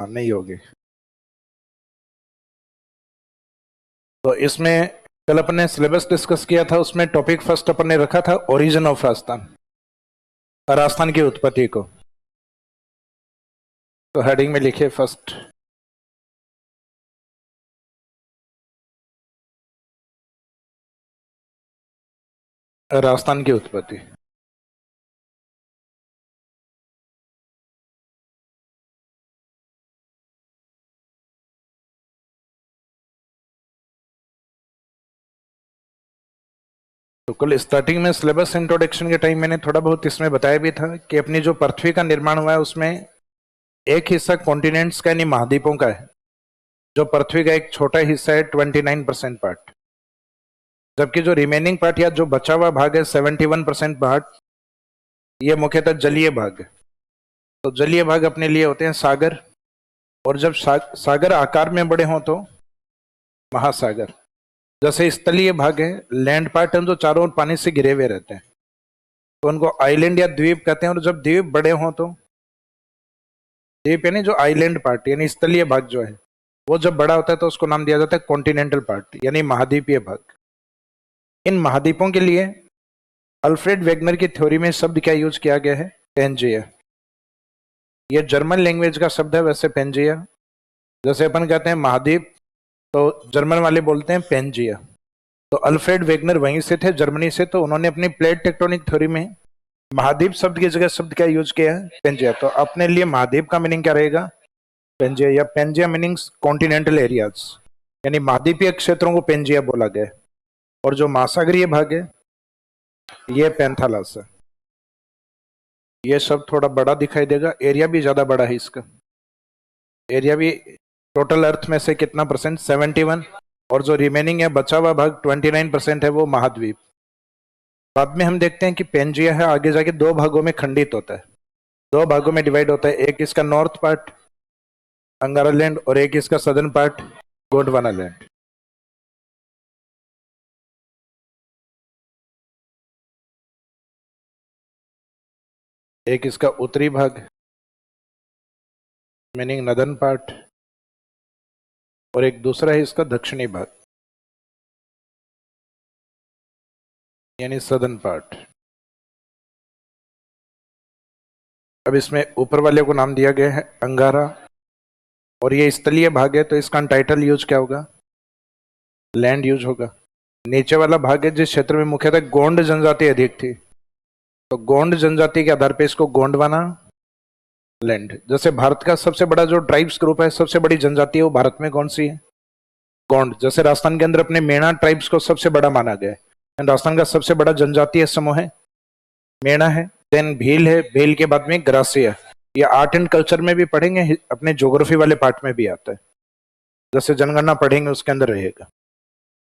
नहीं होगी। तो इसमें कल अपन ने सिलेबस डिस्कस किया था, उसमें टॉपिक फर्स्ट अपन ने रखा था ओरिजिन ऑफ राजस्थान, राजस्थान की उत्पत्ति को। तो हेडिंग में लिखिए फर्स्ट राजस्थान की उत्पत्ति। तो कल स्टार्टिंग में सिलेबस इंट्रोडक्शन के टाइम मैंने थोड़ा बहुत इसमें बताया भी था कि अपनी जो पृथ्वी का निर्माण हुआ है उसमें एक हिस्सा कॉन्टिनेंट्स का यानी महाद्वीपों का है, जो पृथ्वी का एक छोटा हिस्सा है 29% पार्ट, जबकि जो रिमेनिंग पार्ट या जो बचा हुआ भाग है 71% पार्ट, ये मुख्यतः जलीय भाग है। तो जलीय भाग अपने लिए होते हैं सागर, और जब सागर आकार में बड़े हों तो महासागर। जैसे स्थलीय भाग है, लैंड पार्ट है जो चारों ओर पानी से घिरे हुए रहते हैं, तो उनको आइलैंड या द्वीप कहते हैं। और जब द्वीप बड़े हों तो द्वीप यानी जो आइलैंड पार्ट यानी स्थलीय भाग जो है वो जब बड़ा होता है तो उसको नाम दिया जाता है कॉन्टिनेंटल पार्ट यानी महाद्वीपीय भाग। इन महाद्वीपों के लिए अल्फ्रेड वेगनर की थ्योरी में शब्द क्या यूज किया गया है? पेंजिया। ये जर्मन लैंग्वेज का शब्द है वैसे पेंजिया। जैसे अपन कहते हैं महाद्वीप तो जर्मन वाले बोलते हैं पेंजिया। तो अल्फ्रेड वेगनर वहीं से थे, जर्मनी से, तो उन्होंने अपनी प्लेट टेक्टोनिक थ्योरी में महाद्वीप शब्द की जगह शब्द क्या यूज किया है? पेंजिया। तो अपने लिए महाद्वीप का मीनिंग क्या रहेगा? पेंजिया, या पेंजिया मीनिंग्स कॉन्टिनेंटल एरियाज, यानी महाद्वीपीय क्षेत्रों को पेंजिया बोला गया। और जो महासागरीय भाग है ये पैंथालस है। ये सब थोड़ा बड़ा दिखाई देगा, एरिया भी ज्यादा बड़ा है इसका। एरिया भी टोटल अर्थ में से कितना परसेंट? 71। और जो रिमेनिंग है बचा हुआ भाग 29% है वो महाद्वीप। बाद में हम देखते हैं कि पेंजिया है आगे जाके दो भागों में खंडित होता है, दो भागों में डिवाइड होता है। एक इसका नॉर्थ पार्ट अंगारा लैंड और एक इसका सदर्न पार्ट गोंडवाना लैंड। एक इसका उत्तरी भाग मीनिंग नदर्न पार्ट, और एक दूसरा है इसका दक्षिणी भाग यानी सदर्न पार्ट। अब इसमें ऊपर वाले को नाम दिया गया है अंगारा, और ये स्थलीय भाग है तो इसका टाइटल यूज क्या होगा? लैंड यूज होगा। नीचे वाला भाग है जिस क्षेत्र में मुख्यतः गोंड जनजाति अधिक थी, तो गोंड जनजाति के आधार पर इसको गोंडवाना लैंड। जैसे भारत का सबसे बड़ा जो ट्राइब्स ग्रुप है, सबसे बड़ी जनजाति है वो भारत में कौन सी है? गोंड। जैसे राजस्थान के अंदर अपने मेणा ट्राइब्स को सबसे बड़ा माना गया है। राजस्थान का सबसे बड़ा जनजातीय समूह है मेणा है, देन भील है, भील के बाद में ग्रासिया। ये आर्ट एंड कल्चर में भी पढ़ेंगे, अपने ज्योग्राफी वाले पार्ट में भी आता है, जैसे जनगणना पढ़ेंगे उसके अंदर रहेगा।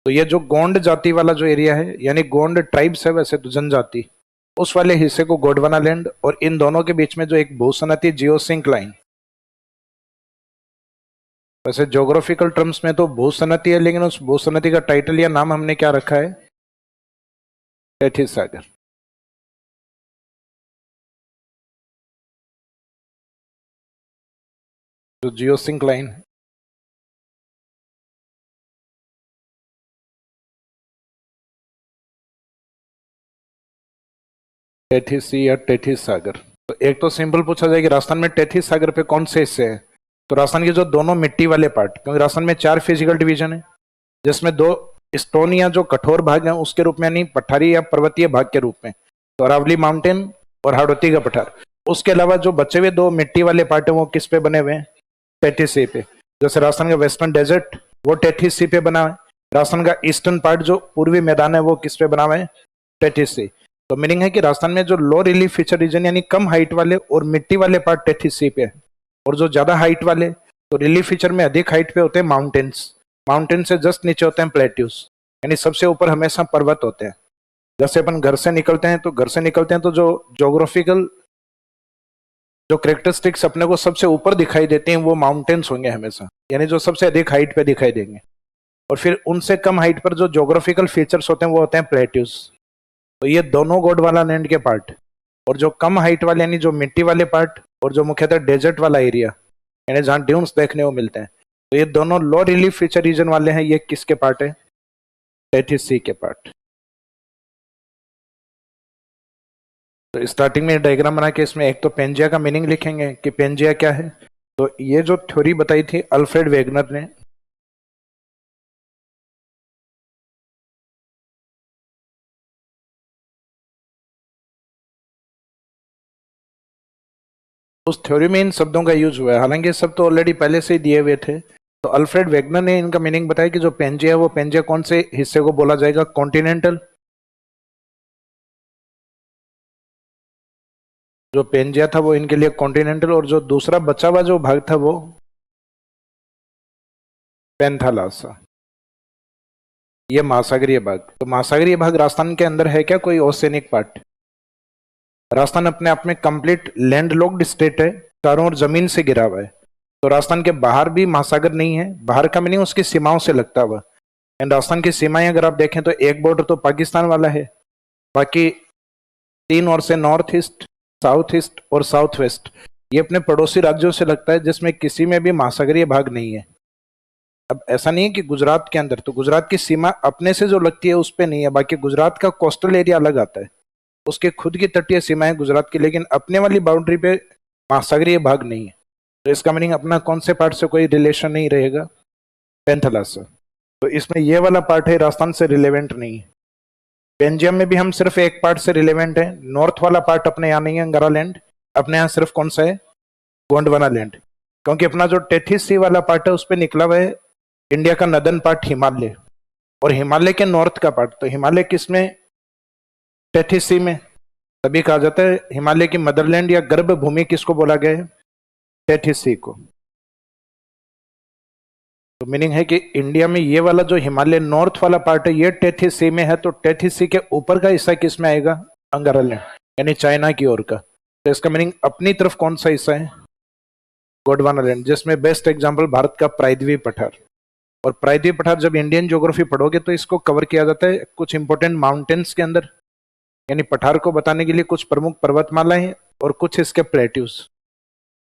तो ये जो गोंड जाति वाला जो एरिया है यानी गोंड ट्राइब्स है वैसे तो जनजाति, उस वाले हिस्से को गोंडवाना लैंड। और इन दोनों के बीच में जो एक भूसनती जियोसिंक लाइन, वैसे ज्योग्राफिकल टर्म्स में तो भूसनती है, लेकिन उस भूसनती का टाइटल या नाम हमने क्या रखा है? टेथिस सागर। जो जियोसिंक लाइन है टेथिस सी या टेथिस सागर। तो एक तो सिंपल पूछा जाए कि राजस्थान में टेथिस सागर पे कौन से हिस्से हैं, तो राजस्थान के जो दोनों मिट्टी वाले पार्ट, क्योंकि राजस्थान में 4 फिजिकल डिवीजन है, जिसमें 2 स्टोन या जो कठोर भाग है उसके रूप में, यानी पठारी या पर्वतीय भाग के रूप में, तो अरावली माउंटेन और हाड़ौती का पठार। उसके अलावा जो बचे हुए 2 मिट्टी वाले पार्ट है वो किस पे बने हुए हैं? टेथिस सी पे। जैसे राजस्थान का वेस्टर्न डेजर्ट वो टेथिस सी पे बना है, राजस्थान का ईस्टर्न पार्ट जो पूर्वी मैदान है वो किस पे बना हुआ है? टेथिस सी। तो मीनिंग है कि राजस्थान में जो लो रिलीफ फीचर रीजन यानी कम हाइट वाले और मिट्टी वाले पार्ट टेथिस सी पे है, और जो ज्यादा हाइट वाले तो रिलीफ फीचर में अधिक हाइट पे होते हैं माउंटेन्स, माउंटेन से जस्ट नीचे होते हैं प्लेट्यूज, यानी सबसे ऊपर हमेशा पर्वत होते हैं। जैसे अपन घर से निकलते हैं तो जो ज्योग्राफिकल जो कैरेक्टरिस्टिक्स अपने को सबसे ऊपर दिखाई देते हैं वो माउंटेन्स होंगे हमेशा, यानी जो सबसे अधिक हाइट पे दिखाई देंगे। और फिर उनसे कम हाइट पर जो ज्योग्राफिकल फीचर्स होते हैं वो होते हैं प्लेट्यूज। तो ये दोनों गोंडवाना लैंड के पार्ट, और जो कम हाइट वाले यानी जो मिट्टी वाले पार्ट, और जो मुख्यतः डेजर्ट वाला एरिया, यानी जहां ड्यून्स देखने को मिलते हैं। तो ये दोनों लो रिलीफ फीचर रीजन वाले हैं, ये किसके पार्ट है? टेथिस सी के पार्ट। तो स्टार्टिंग में डायग्राम बना के इसमें एक तो पेंजिया का मीनिंग लिखेंगे कि पेंजिया क्या है। तो ये जो थ्योरी बताई थी अल्फ्रेड वेगनर ने, उस थ्योरी में इन शब्दों का यूज हुआ है, हालांकि ये सब तो ऑलरेडी पहले से ही दिए हुए थे। तो अल्फ्रेड वेगनर ने इनका मीनिंग बताया कि जो पेंजिया है वो पेंजिया कौन से हिस्से को बोला जाएगा? कॉन्टिनेंटल। जो पेंजिया था वो इनके लिए कॉन्टिनेंटल, और जो दूसरा बचा हुआ जो भाग था वो पेंथालासा, ये महासागरीय भाग। तो महासागरीय भाग राजस्थान के अंदर है क्या कोई ओसेनिक पार्ट? राजस्थान अपने आप में कंप्लीट लैंड लॉक्ड स्टेट है, चारों ओर जमीन से घिरा हुआ है। तो राजस्थान के बाहर भी महासागर नहीं है, बाहर का मीनिंग उसकी सीमाओं से लगता हुआ। एंड राजस्थान की सीमाएं अगर आप देखें तो एक बॉर्डर तो पाकिस्तान वाला है, बाकी तीन ओर से नॉर्थ ईस्ट और साउथ वेस्ट ये अपने पड़ोसी राज्यों से लगता है, जिसमें किसी में भी महासागरीय भाग नहीं है। अब ऐसा नहीं है कि गुजरात के अंदर, तो गुजरात की सीमा अपने से जो लगती है उस पर नहीं है, बाकी गुजरात का कोस्टल एरिया अलग आता है, उसके खुद की तटीय सीमाएं गुजरात की, लेकिन अपने वाली बाउंड्री पे महासागरीय भाग नहीं है। तो इसका मीनिंग अपना कौन से पार्ट से कोई रिलेशन नहीं रहेगा? पेंथालास से। तो इसमें ये वाला पार्ट है राजस्थान से रिलेवेंट नहीं है। बेंजियम में भी हम सिर्फ एक पार्ट से रिलेवेंट है, नॉर्थ वाला पार्ट अपने यहाँ नहीं है, अंगारा लैंड। अपने यहाँ सिर्फ कौन सा है? गोंडवाना लैंड। क्योंकि अपना जो टेथिस सी वाला पार्ट है उस पर निकला हुआ है इंडिया का नदन पार्ट हिमालय, और हिमालय के नॉर्थ का पार्ट, तो हिमालय किसमें? टेथिस सी में। तभी कहा जाता है हिमालय की मदरलैंड या गर्भ भूमि किसको बोला गया है? टेथिस सी को। तो मीनिंग है कि इंडिया में ये वाला जो हिमालय नॉर्थ वाला पार्ट है ये टेथिस सी में है, तो टेथिस सी के ऊपर का हिस्सा किस में आएगा? अंगारा लैंड, यानी चाइना की ओर का। तो इसका मीनिंग अपनी तरफ कौन सा हिस्सा है? गोंडवाना लैंड, जिसमें बेस्ट एग्जांपल भारत का प्रायद्वीप पठार। और प्रायद्वीप पठार जब इंडियन ज्योग्राफी पढ़ोगे तो इसको कवर किया जाता है कुछ इंपॉर्टेंट माउंटेन्स के अंदर, यानी पठार को बताने के लिए कुछ प्रमुख पर्वतमालाएं और कुछ इसके प्लेट्यूज।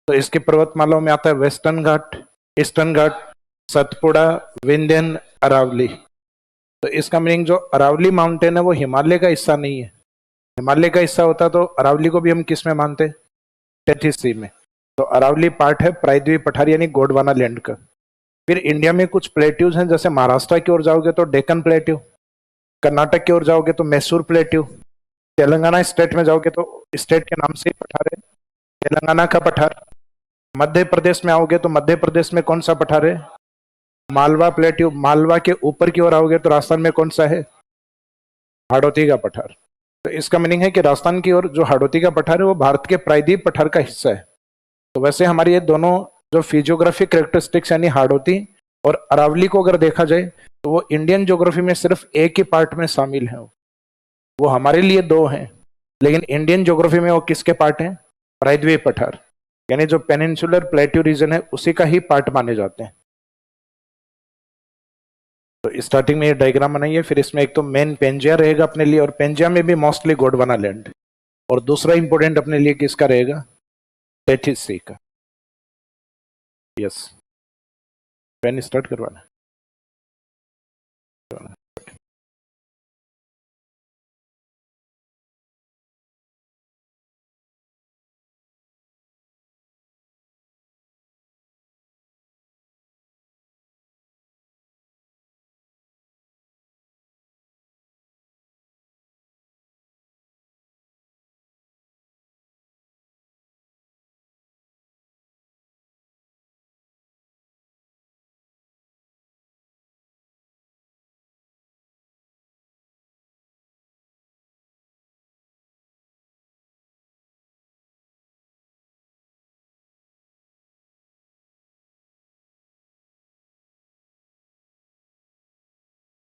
तो इसके पर्वतमालाओं में आता है वेस्टर्न घाट, ईस्टर्न घाट, सतपुड़ा, विंध्यन, अरावली। तो इसका मीनिंग जो अरावली माउंटेन है वो हिमालय का हिस्सा नहीं है। हिमालय का हिस्सा होता तो अरावली को भी हम किस में मानते? टेथिस सी में। तो अरावली पार्ट है प्रायद्वीप पठार यानी गोंडवाना लैंड का। फिर इंडिया में कुछ प्लेट्यूज हैं, जैसे महाराष्ट्र की ओर जाओगे तो डेक्कन प्लेट्यू, कर्नाटक की ओर जाओगे तो मैसूर प्लेट्यू, तेलंगाना स्टेट में जाओगे तो स्टेट के नाम से ही पठार है तेलंगाना का पठार। मध्य प्रदेश में आओगे तो मध्य प्रदेश में कौन सा पठार है? मालवा प्लेट्यू। मालवा के ऊपर की ओर आओगे तो राजस्थान में कौन सा है? हाड़ौती का पठार। तो इसका मीनिंग है कि राजस्थान की ओर जो हाड़ौती का पठार है वो भारत के प्रायद्वीप पठार का हिस्सा है। तो वैसे हमारी ये दोनों जो फिजियोग्राफिक कैरेक्टरिस्टिक्स यानी हाड़ौती और अरावली को अगर देखा जाए तो वो इंडियन ज्योग्राफी में सिर्फ एक ही पार्ट में शामिल है, वो हमारे लिए दो हैं, लेकिन इंडियन ज्योग्राफी में वो किसके पार्ट हैं? प्रायद्वीप पठार, यानी जो पेनिनसुलर प्लेट्यू रीजन है उसी का ही पार्ट माने जाते हैं। तो स्टार्टिंग में ये डायग्राम बनाइए, फिर इसमें एक तो मेन पेंजिया रहेगा अपने लिए, और पेंजिया में भी मोस्टली गोंडवाना लैंड, और दूसरा इंपोर्टेंट अपने लिए किसका रहेगा? टेथिस सी का। यस, पेन स्टार्ट करवाना।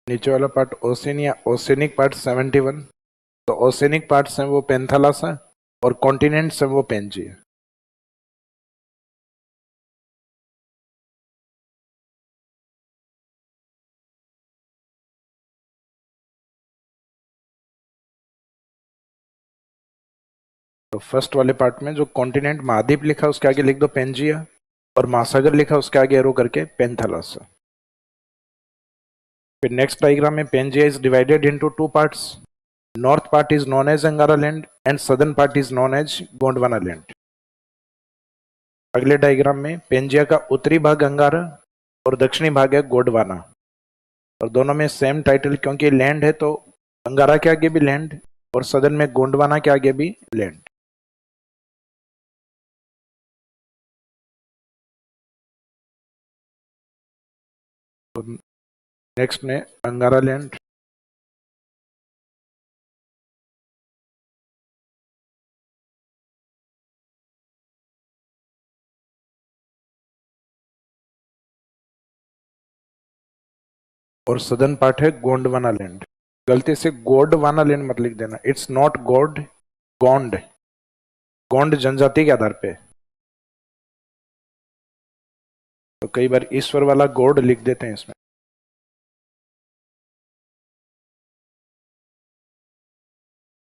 नीचे वाला पार्ट ओसेनिया, ओसेनिक पार्ट 71। तो ओसेनिक पार्ट्स हैं वो पेंथालास है, और कॉन्टिनेंट्स हैं वो पेंजिया। तो फर्स्ट वाले पार्ट में जो कॉन्टिनेंट महाद्वीप लिखा है उसके आगे लिख दो पेंजिया, और महासागर लिखा, उसके आगे एरो करके पेंथालस। फिर नेक्स्ट डायग्राम में Pangaea is divided into two parts. North part is known as Angara land and southern part is known as Gondwana land. अगले डायग्राम में पेंजिया का उत्तरी भाग अंगारा और दक्षिणी भाग है गोंडवाना, और दोनों में सेम टाइटल, क्योंकि लैंड है तो अंगारा के आगे भी लैंड और सदर्न में गोंडवाना के आगे भी लैंड। तो नेक्स्ट में अंगारा लैंड, और सदर्न पार्ट है गोंडवाना लैंड। गलती से गोंडवाना लैंड मत लिख देना, इट्स नॉट गोड, गोंड। गोंड जनजाति के आधार पे, तो कई बार ईश्वर वाला गोड लिख देते हैं इसमें।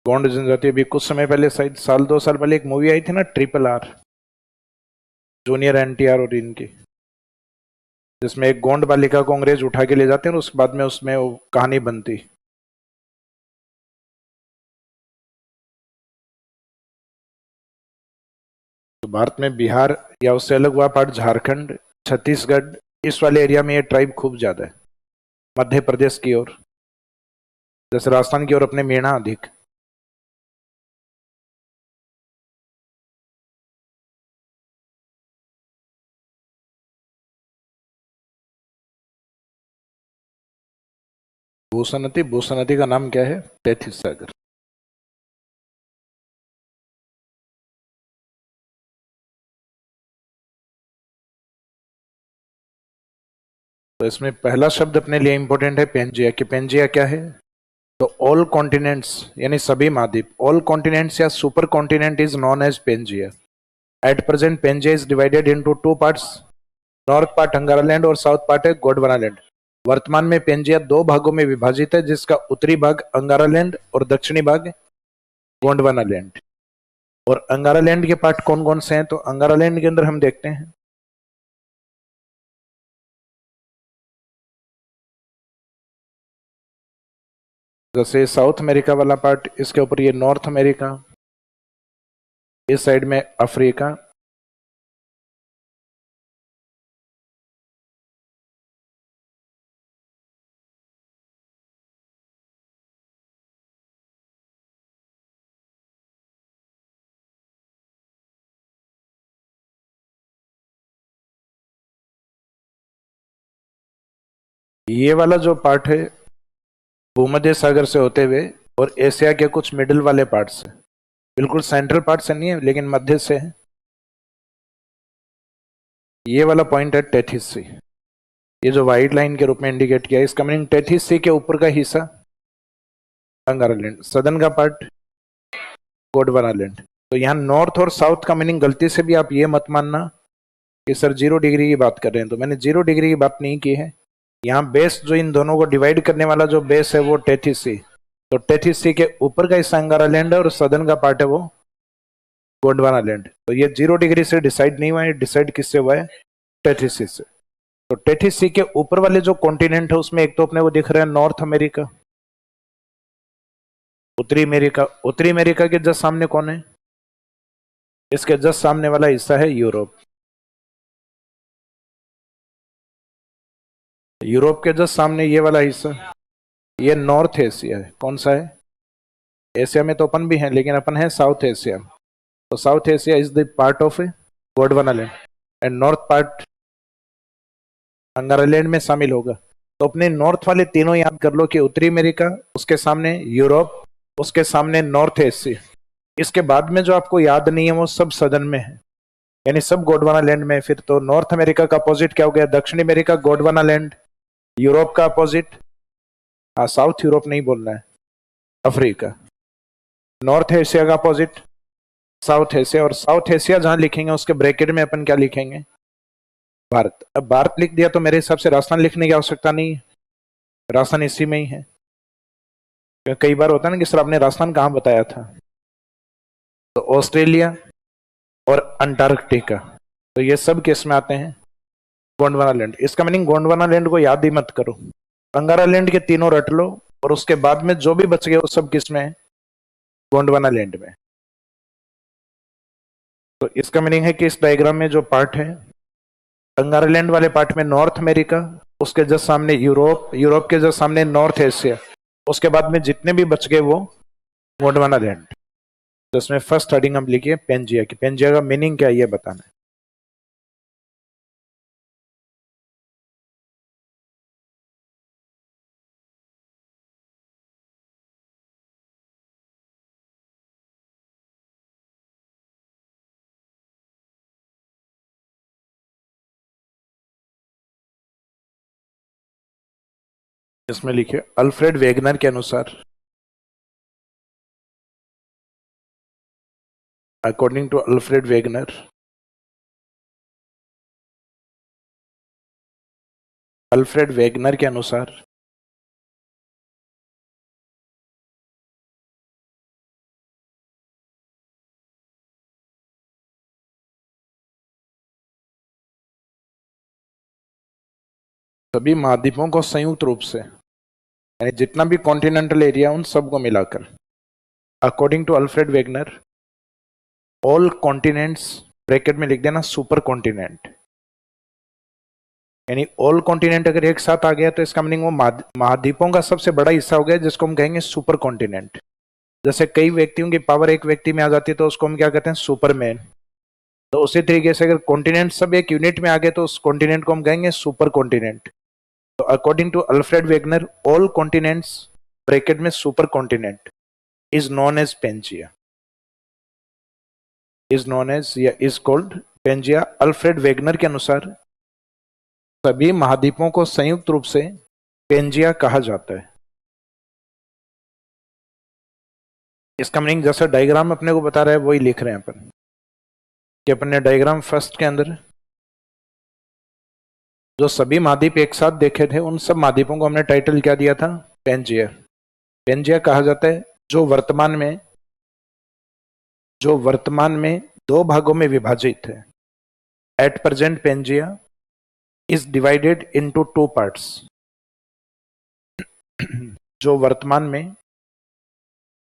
गोंड जनजाति, अभी कुछ समय पहले, शायद साल 2 साल पहले एक मूवी आई थी ना, RRR, जूनियर NTR और इनकी, जिसमें एक गोंड बालिका को अंग्रेज उठा के ले जाते हैं और उसके बाद में उसमें वो कहानी बनती। तो भारत में बिहार या उससे अलग हुआ पार्ट झारखंड, छत्तीसगढ़, इस वाले एरिया में ये ट्राइब खूब ज्यादा है। मध्य प्रदेश की ओर, जैसे राजस्थान की ओर अपने मीणा अधिक। भूसनती, भूसनती का नाम क्या है? तैथिस सागर। तो इसमें पहला शब्द अपने लिए इंपॉर्टेंट है पेंजिया, कि पेंजिया क्या है? तो ऑल कॉन्टिनेंट्स यानी सभी महाद्वीप, ऑल कॉन्टिनेंट्स या super continent is known as Pangaea. At present Pangaea is divided into two parts, north part Angara land और साउथ पार्ट है गोंडवाना लैंड। वर्तमान में पेंजिया 2 भागों में विभाजित है, जिसका उत्तरी भाग अंगारा लैंड और दक्षिणी भाग गोंडवाना लैंड। और अंगारा लैंड के पार्ट कौन कौन से हैं? तो अंगारा लैंड के अंदर हम देखते हैं जैसे साउथ अमेरिका वाला पार्ट, इसके ऊपर ये नॉर्थ अमेरिका, इस साइड में अफ्रीका, ये वाला जो पार्ट है भूमध्य सागर से होते हुए और एशिया के कुछ मिडिल वाले पार्ट से, बिल्कुल सेंट्रल पार्ट से नहीं है लेकिन मध्य से है। ये वाला पॉइंट है टेथिस सी, ये जो व्हाइट लाइन के रूप में इंडिकेट किया है, इसका मीनिंग टेथिस सी के ऊपर का हिस्सा अंगारा लैंड, सदर्न का पार्ट गोंडवाना लैंड। तो यहाँ नॉर्थ और साउथ का मीनिंग गलती से भी आप ये मत मानना कि सर 0 डिग्री की बात कर रहे हैं, तो मैंने 0 डिग्री की बात नहीं की है। यहाँ बेस जो इन दोनों को डिवाइड करने वाला जो बेस है वो टेथिस सी, तो टेथिस सी के ऊपर का हिस्सा अंगारा लैंड है और सदर्न का पार्ट है वो गोंडवाना लैंड। तो ये 0 डिग्री से डिसाइड नहीं हुआ है, डिसाइड किससे हुआ है? टेथिस सी से। तो टेथिस सी के ऊपर वाले जो कॉन्टिनेंट है उसमें एक तो अपने को दिख रहा है नॉर्थ अमेरिका, उत्तरी अमेरिका। उत्तरी अमेरिका के जस्ट सामने कौन है? इसके जस्ट सामने वाला हिस्सा है यूरोप। यूरोप के जस्ट सामने ये वाला हिस्सा, ये नॉर्थ एशिया है। कौन सा है? एशिया में तो अपन भी हैं लेकिन अपन है साउथ एशिया। तो south Asia is the part of Gondwana land and north part Angara land में शामिल होगा। तो अपने नॉर्थ वाले तीनों याद कर लो कि उत्तरी अमेरिका, उसके सामने यूरोप, उसके सामने नॉर्थ एशिया। इसके बाद में जो आपको याद नहीं है वो सब सदर्न में है, यानी सब गोंडवाना लैंड में। फिर तो नॉर्थ अमेरिका का अपोजिट क्या हो गया? दक्षिण अमेरिका, गोंडवाना लैंड। यूरोप का अपोजिट, हाँ साउथ यूरोप नहीं बोलना है, अफ्रीका। नॉर्थ एशिया का अपोजिट साउथ एशिया, और साउथ एशिया जहां लिखेंगे उसके ब्रैकेट में अपन क्या लिखेंगे? भारत। अब भारत लिख दिया तो मेरे हिसाब से राजस्थान लिखने की आवश्यकता नहीं है, राजस्थान इसी में ही है। कई बार होता है ना कि सर आपने राजस्थान कहाँ बताया था? तो ऑस्ट्रेलिया और अंटार्कटिका, तो ये सब किस में आते हैं? गोंडवाना लैंड। इसका मीनिंग गोंडवाना लैंड को याद ही मत करो, अंगारा लैंड के तीनों रट लो और उसके बाद में जो भी बच गए वो सब किस में है? गोंडवाना लैंड में। तो इसका मीनिंग है कि इस डायग्राम में जो पार्ट है, अंगारा लैंड वाले पार्ट में नॉर्थ अमेरिका, उसके जस्ट सामने यूरोप, यूरोप के जस्ट सामने नॉर्थ एशिया, उसके बाद में जितने भी बच गए वो गोंडवाना लैंड। तो इसमें फर्स्ट हेडिंग हम लिखिए पेंजिया की। पेंजिया का मीनिंग क्या है ये बताना है। इसमें लिखिए अल्फ्रेड वेगनर के अनुसार, according to Alfred Wegener, Alfred Wegener के अनुसार सभी महाद्वीपों को संयुक्त रूप से, यानी जितना भी कॉन्टिनेंटल एरिया उन सबको मिलाकर, according to Alfred Wegener, all continents, bracket में लिख देना सुपर कॉन्टिनेंट, यानी ऑल कॉन्टिनेंट अगर एक साथ आ गया तो इसका मीनिंग वो महाद्वीपों का सबसे बड़ा हिस्सा हो गया, जिसको हम कहेंगे सुपर कॉन्टिनेंट। जैसे कई व्यक्तियों की पावर एक व्यक्ति में आ जाती है तो उसको हम क्या कहते हैं? सुपरमैन। तो उसी तरीके से अगर कॉन्टिनेंट सब एक यूनिट में आ गए तो उस कॉन्टिनेंट को हम कहेंगे सुपर कॉन्टिनेंट। तो according to Alfred Wegener, all continents, bracket में super continent, is known as Pangaea, is known as या is called Pangaea. Alfred Wegener के अनुसार सभी महाद्वीपों को संयुक्त रूप से पेंजिया कहा जाता है। इसका मीनिंग जैसा डायग्राम अपने को बता रहा है वही लिख रहे हैं अपन, कि अपन ने डायग्राम फर्स्ट के अंदर जो सभी महाद्वीप एक साथ देखे थे उन सब महाद्वीपों को हमने टाइटल क्या दिया था? पेंजिया। पेंजिया कहा जाता है जो वर्तमान में दो भागों में विभाजित है। At present Pangaea is divided into two parts. जो वर्तमान में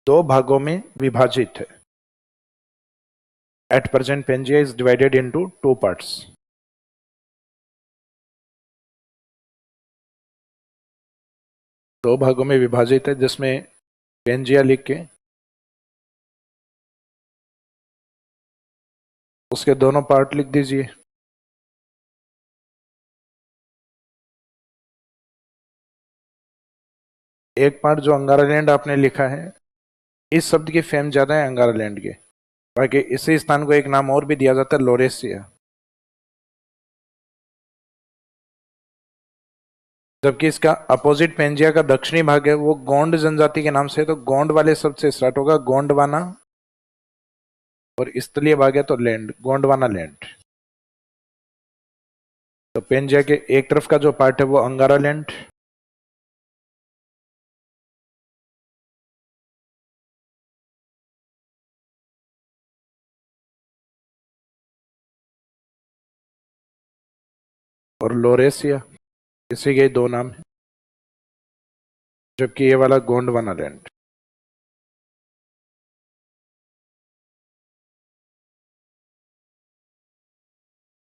दो भागों में विभाजित है। At present Pangaea is divided into two parts. दो भागों में विभाजित है, जिसमें पेंजिया लिख के उसके दोनों पार्ट लिख दीजिए। एक पार्ट जो अंगारा लैंड आपने लिखा है, इस शब्द की फेम ज्यादा है अंगारा लैंड के, बाकी इसी स्थान को एक नाम और भी दिया जाता है, लोरेसिया। जबकि इसका अपोजिट पेंजिया का दक्षिणी भाग है वो गोंड जनजाति के नाम से है, तो गोंड वाले शब्द से स्टार्ट होगा, गोंडवाना, और स्थलीय भाग है तो लैंड, गोंडवाना लैंड। तो पेंजिया के एक तरफ का जो पार्ट है वो अंगारा लैंड, और लोरेसिया, इसी के दो नाम है। जबकि ये वाला गोंडवाना लैंड।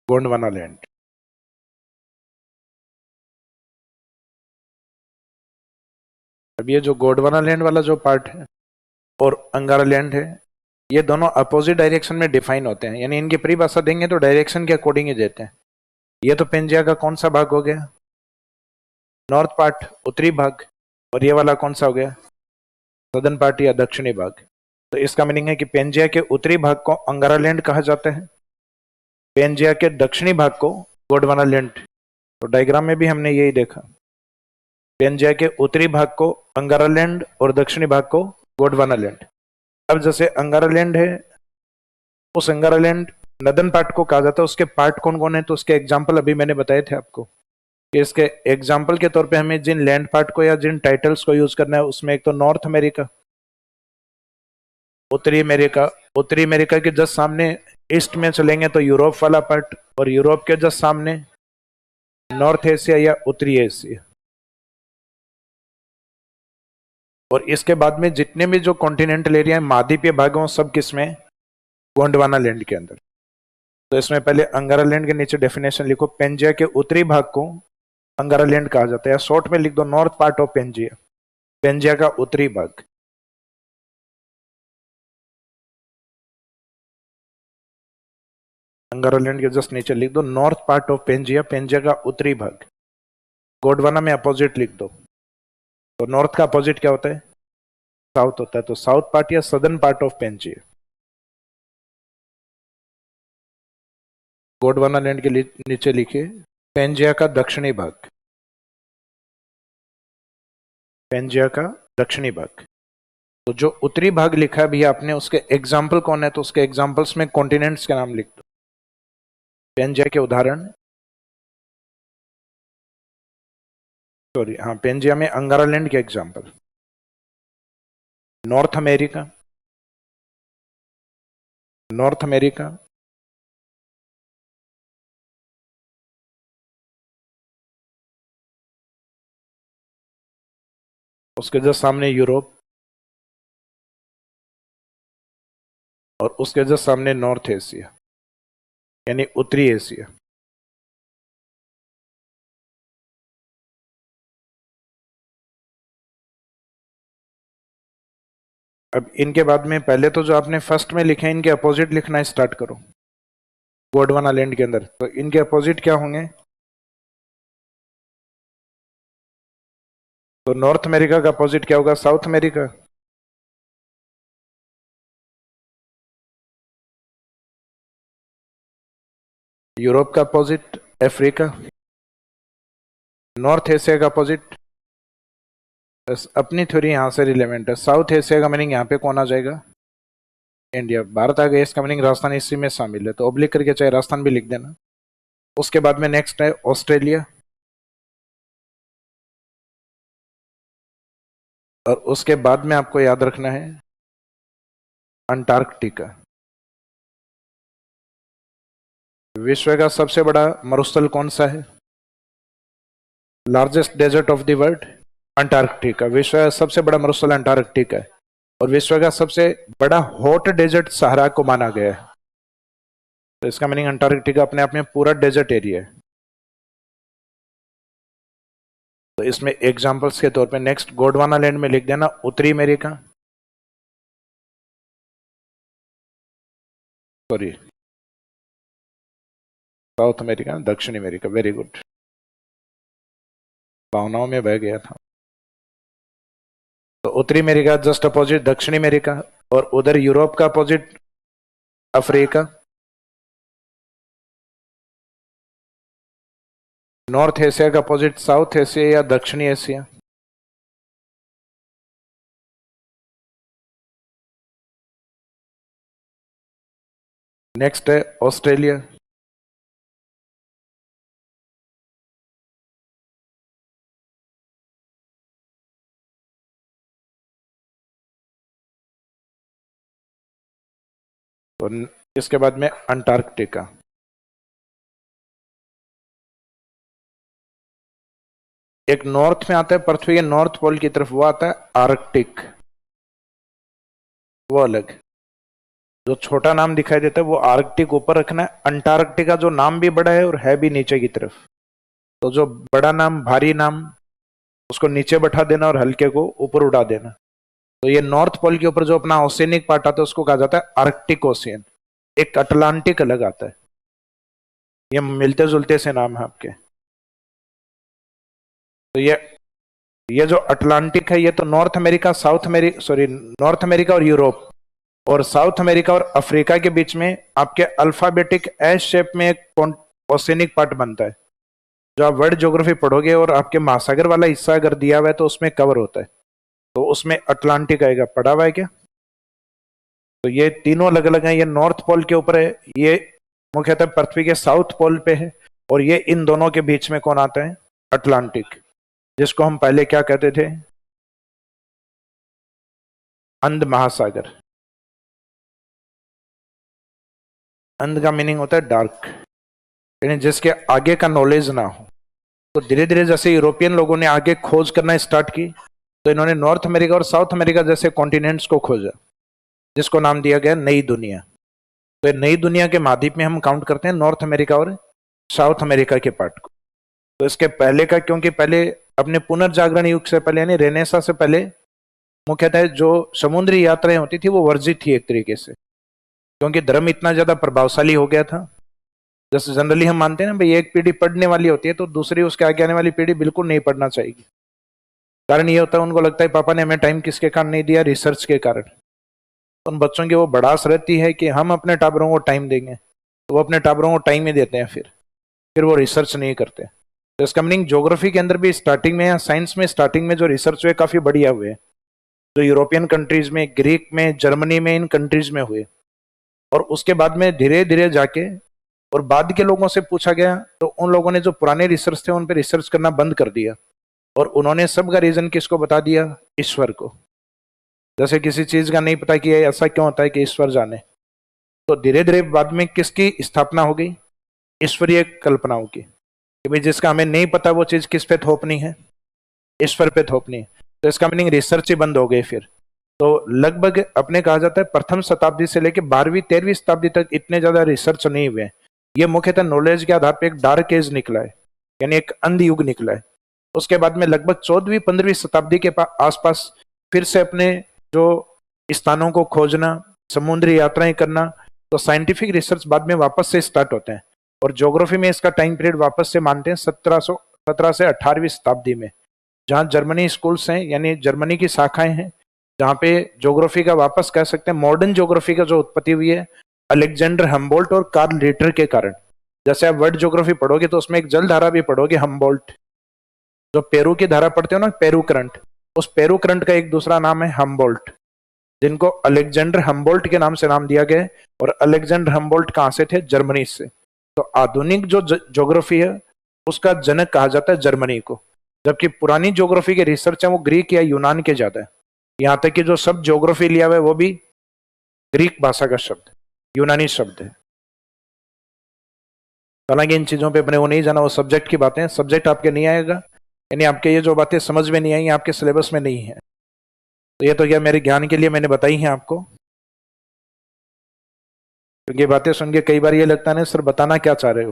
गोंडवाना लैंड। अब ये जो गोंडवाना लैंड वाला जो पार्ट है और अंगारा लैंड है, ये दोनों अपोजिट डायरेक्शन में डिफाइन होते हैं, यानी इनकी परिभाषा देंगे तो डायरेक्शन के अकॉर्डिंग ही देते हैं। ये तो पेंजिया का कौन सा भाग हो गया? नॉर्थ पार्ट, उत्तरी भाग। और ये वाला कौन सा हो गया? सदर्न पार्ट या दक्षिणी भाग। तो इसका मीनिंग है कि पेंजिया के उत्तरी भाग को अंगारा लैंड कहा जाता है, पेंजिया के दक्षिणी भाग को गोंडवाना लैंड। तो डायग्राम में भी हमने यही देखा, पेंजिया के उत्तरी भाग को अंगारा लैंड और दक्षिणी भाग को गोंडवाना लैंड। अब जैसे अंगारा लैंड है, उस अंगारा लैंड नदन पार्ट को कहा जाता है, उसके पार्ट कौन कौन है? तो उसके एग्जाम्पल अभी मैंने बताए थे आपको, कि इसके एग्जाम्पल के तौर पे हमें जिन लैंड पार्ट को या जिन टाइटल्स को यूज करना है, उसमें एक तो नॉर्थ अमेरिका, उत्तरी अमेरिका, उत्तरी अमेरिका के जस्ट सामने ईस्ट में चलेंगे तो यूरोप वाला पार्ट, और यूरोप के जस्ट सामने नॉर्थ एशिया या उत्तरी एशिया। और इसके बाद में जितने भी जो कॉन्टिनेंटल एरिया है, महाद्वीपीय भाग हैं, सब किसमें? गोंडवाना लैंड के अंदर। तो इसमें पहले अंगारा लैंड के नीचे डेफिनेशन लिखो। पेंजिया के उत्तरी भाग को अंगारा लैंड कहा जाता है, शॉर्ट में लिख दो north part of Pangaea, Pangaea का उत्तरी भाग। अंगारा लैंड के जस्ट नीचे लिख दो north part of Pangaea, Pangaea का उत्तरी भाग। गोंडवाना में अपोजिट लिख दो। तो नॉर्थ का अपोजिट क्या होता है? साउथ होता है। तो साउथ पार्ट या southern part of Pangaea. Gondwana land के नीचे लिखिए पेंजिया का दक्षिणी भाग, पेंजिया का दक्षिणी भाग। तो जो उत्तरी भाग लिखा है भैया आपने, उसके एग्जाम्पल कौन है? तो उसके एग्जाम्पल्स में कॉन्टिनेंट्स के नाम लिख दो। पेंजिया के उदाहरण, सॉरी हाँ, पेंजिया में अंगारा लैंड के example, north America, north America, उसके जस्ट सामने यूरोप, और उसके जस्ट सामने नॉर्थ एशिया यानी उत्तरी एशिया। अब इनके बाद में पहले तो जो आपने फर्स्ट में लिखे इनके अपोजिट लिखना स्टार्ट करो। गोंडवाना लैंड के अंदर तो इनके अपोजिट क्या होंगे? तो नॉर्थ अमेरिका का अपोजिट क्या होगा? South America. यूरोप का अपोजिट अफ्रीका। नॉर्थ एशिया का अपोजिट, बस अपनी थ्योरी यहां से रिलेवेंट है। साउथ एशिया का मीनिंग यहां पे कौन आ जाएगा? इंडिया। भारत आ गया, इसका मीनिंग राजस्थान इसी में शामिल है, तो ओब्लिक करके चाहे राजस्थान भी लिख देना। उसके बाद में नेक्स्ट है ऑस्ट्रेलिया, और उसके बाद में आपको याद रखना है अंटार्कटिका। विश्व का सबसे बड़ा मरुस्थल कौन सा है? Largest desert of the world, Antarctica. विश्व का सबसे बड़ा मरुस्थल अंटार्कटिका है, और विश्व का सबसे बड़ा हॉट डेजर्ट सहारा को माना गया है। तो इसका मीनिंग अंटार्कटिका अपने आप में पूरा डेजर्ट एरिया है। तो इसमें एग्जांपल्स के तौर पे नेक्स्ट गोंडवाना लैंड में लिख देना उत्तरी अमेरिका, सॉरी साउथ अमेरिका, दक्षिण अमेरिका। वेरी गुड, भावनाओं में बह गया था। तो उत्तरी अमेरिका जस्ट अपोजिट दक्षिणी अमेरिका, और उधर यूरोप का अपोजिट अफ्रीका। नॉर्थ एशिया का अपोजिट साउथ एशिया या दक्षिणी एशिया। नेक्स्ट है ऑस्ट्रेलिया। और इसके बाद में अंटार्कटिका। एक नॉर्थ में आता है, पृथ्वी के नॉर्थ पोल की तरफ, वो आता है आर्कटिक, वो अलग। जो छोटा नाम दिखाई देता है वो आर्कटिक ऊपर रखना है। अंटार्कटिका जो नाम भी बड़ा है और है भी नीचे की तरफ, तो जो बड़ा नाम, भारी नाम, उसको नीचे बैठा देना और हल्के को ऊपर उड़ा देना। तो ये नॉर्थ पोल के ऊपर जो अपना ओशियनिक पार्ट आता है उसको कहा जाता है आर्कटिक ओशियन। एक अटलांटिक अलग आता है। ये मिलते जुलते से नाम है आपके। तो ये जो अटलांटिक है ये तो north America, south America, sorry north America और यूरोप, और साउथ अमेरिका और अफ्रीका के बीच में आपके अल्फाबेटिक एस शेप में एक ओशियनिक पार्ट बनता है। जो आप वर्ल्ड ज्योग्राफी पढ़ोगे और आपके महासागर वाला हिस्सा अगर दिया हुआ है तो उसमें कवर होता है, तो उसमें अटलांटिक आएगा। पढ़ा हुआ है क्या? तो ये तीनों अलग अलग हैं। ये नॉर्थ पोल के ऊपर है, ये मुख्यतः पृथ्वी के साउथ पोल पे है, और ये इन दोनों के बीच में कौन आता है? अटलांटिक, जिसको हम पहले क्या कहते थे? अंध महासागर। अंध का मीनिंग होता है डार्क, यानी जिसके आगे का नॉलेज ना हो। तो धीरे धीरे जैसे यूरोपियन लोगों ने आगे खोज करना स्टार्ट की, तो इन्होंने नॉर्थ अमेरिका और साउथ अमेरिका जैसे कॉन्टिनेंट्स को खोजा, जिसको नाम दिया गया नई दुनिया। तो नई दुनिया के महाद्वीप में हम काउंट करते हैं नॉर्थ अमेरिका और साउथ अमेरिका के पार्ट को। तो इसके पहले का, क्योंकि पहले अपने पुनर्जागरण युग से पहले यानी रेनेसा से पहले मुख्यतः जो समुद्री यात्राएं होती थी वो वर्जित थी एक तरीके से, क्योंकि धर्म इतना ज्यादा प्रभावशाली हो गया था। जैसे जनरली हम मानते हैं ना भाई, एक पीढ़ी पढ़ने वाली होती है तो दूसरी उसके आगे आने वाली पीढ़ी बिल्कुल नहीं पढ़ना चाहिए। कारण ये होता है, उनको लगता है पापा ने हमें टाइम किसके कारण नहीं दिया, रिसर्च के कारण। उन बच्चों की वो बड़ास रहती है कि हम अपने टाबरों को टाइम देंगे, तो वो अपने टाबरों को टाइम ही देते हैं, फिर वो रिसर्च नहीं करते। तो इसका मीनिंग ज्योग्राफी के अंदर भी स्टार्टिंग में या साइंस में स्टार्टिंग में जो रिसर्च हुए काफी बढ़िया हुए, जो यूरोपियन कंट्रीज में, ग्रीक में, जर्मनी में, इन कंट्रीज में हुए। और उसके बाद में धीरे धीरे जाके और बाद के लोगों से पूछा गया, तो उन लोगों ने जो पुराने रिसर्च थे उन पर रिसर्च करना बंद कर दिया, और उन्होंने सबका रीजन किसको बता दिया, ईश्वर को। जैसे किसी चीज का नहीं पता कि ऐसा क्यों होता है कि ईश्वर जाने, तो धीरे धीरे बाद में किसकी स्थापना हो गई, ईश्वरीय कल्पनाओं की, कि भाई जिसका हमें नहीं पता वो चीज किस पे थोपनी है, ईश्वर पे थोपनी है। तो इसका मीनिंग रिसर्च ही बंद हो गई फिर। तो लगभग अपने कहा जाता है प्रथम शताब्दी से लेकर 12वीं 13वीं शताब्दी तक इतने ज्यादा रिसर्च नहीं हुए। ये मुख्यतः नॉलेज के आधार पर एक डार्क एज निकला है, यानी एक अंध युग निकला है। उसके बाद में लगभग 14वीं 15वीं शताब्दी के आसपास फिर से अपने जो स्थानों को खोजना, समुद्री यात्राएं करना, तो साइंटिफिक रिसर्च बाद में वापस से स्टार्ट होते हैं। और ज्योग्राफी में इसका टाइम पीरियड वापस से मानते हैं 17 से 18वीं शताब्दी में, जहाँ जर्मनी स्कूल्स हैं, यानी जर्मनी की शाखाएं हैं, जहाँ पे ज्योग्राफी का वापस कह सकते हैं मॉडर्न ज्योग्राफी का जो उत्पत्ति हुई है अलेक्जेंडर हम्बोल्ट और कार्ल रिटर के कारण। जैसे आप वर्ल्ड ज्योग्राफी पढ़ोगे तो उसमें एक जल धारा भी पढ़ोगे, हम्बोल्ट। जो पेरू की धारा पढ़ते हो ना, पेरू करंट, उस पेरू करंट का एक दूसरा नाम है हम्बोल्ट, जिनको अलेक्जेंडर हम्बोल्ट के नाम से नाम दिया गया। और अलेक्जेंडर हम्बोल्ट कहाँ से थे, जर्मनी से। तो आधुनिक जो ज्योग्राफी है उसका जनक कहा जाता है जर्मनी को, जबकि पुरानी ज्योग्राफी के रिसर्च है वो ग्रीक या यूनान के ज्यादा है। यहाँ तक कि जो शब्द ज्योग्राफी लिया हुआ है वो भी ग्रीक भाषा का शब्द, यूनानी शब्द है। हालांकि इन चीजों पे अपने वो नहीं जाना, वो सब्जेक्ट की बातें, सब्जेक्ट आपके नहीं आएगा, यानी आपके ये जो बातें समझ में नहीं आई आपके सिलेबस में नहीं है। तो ये तो क्या मेरे ज्ञान के लिए मैंने बताई है आपको, क्योंकि ये बातें सुन के कई बार ये लगता है ना सर बताना क्या चाह रहे हो,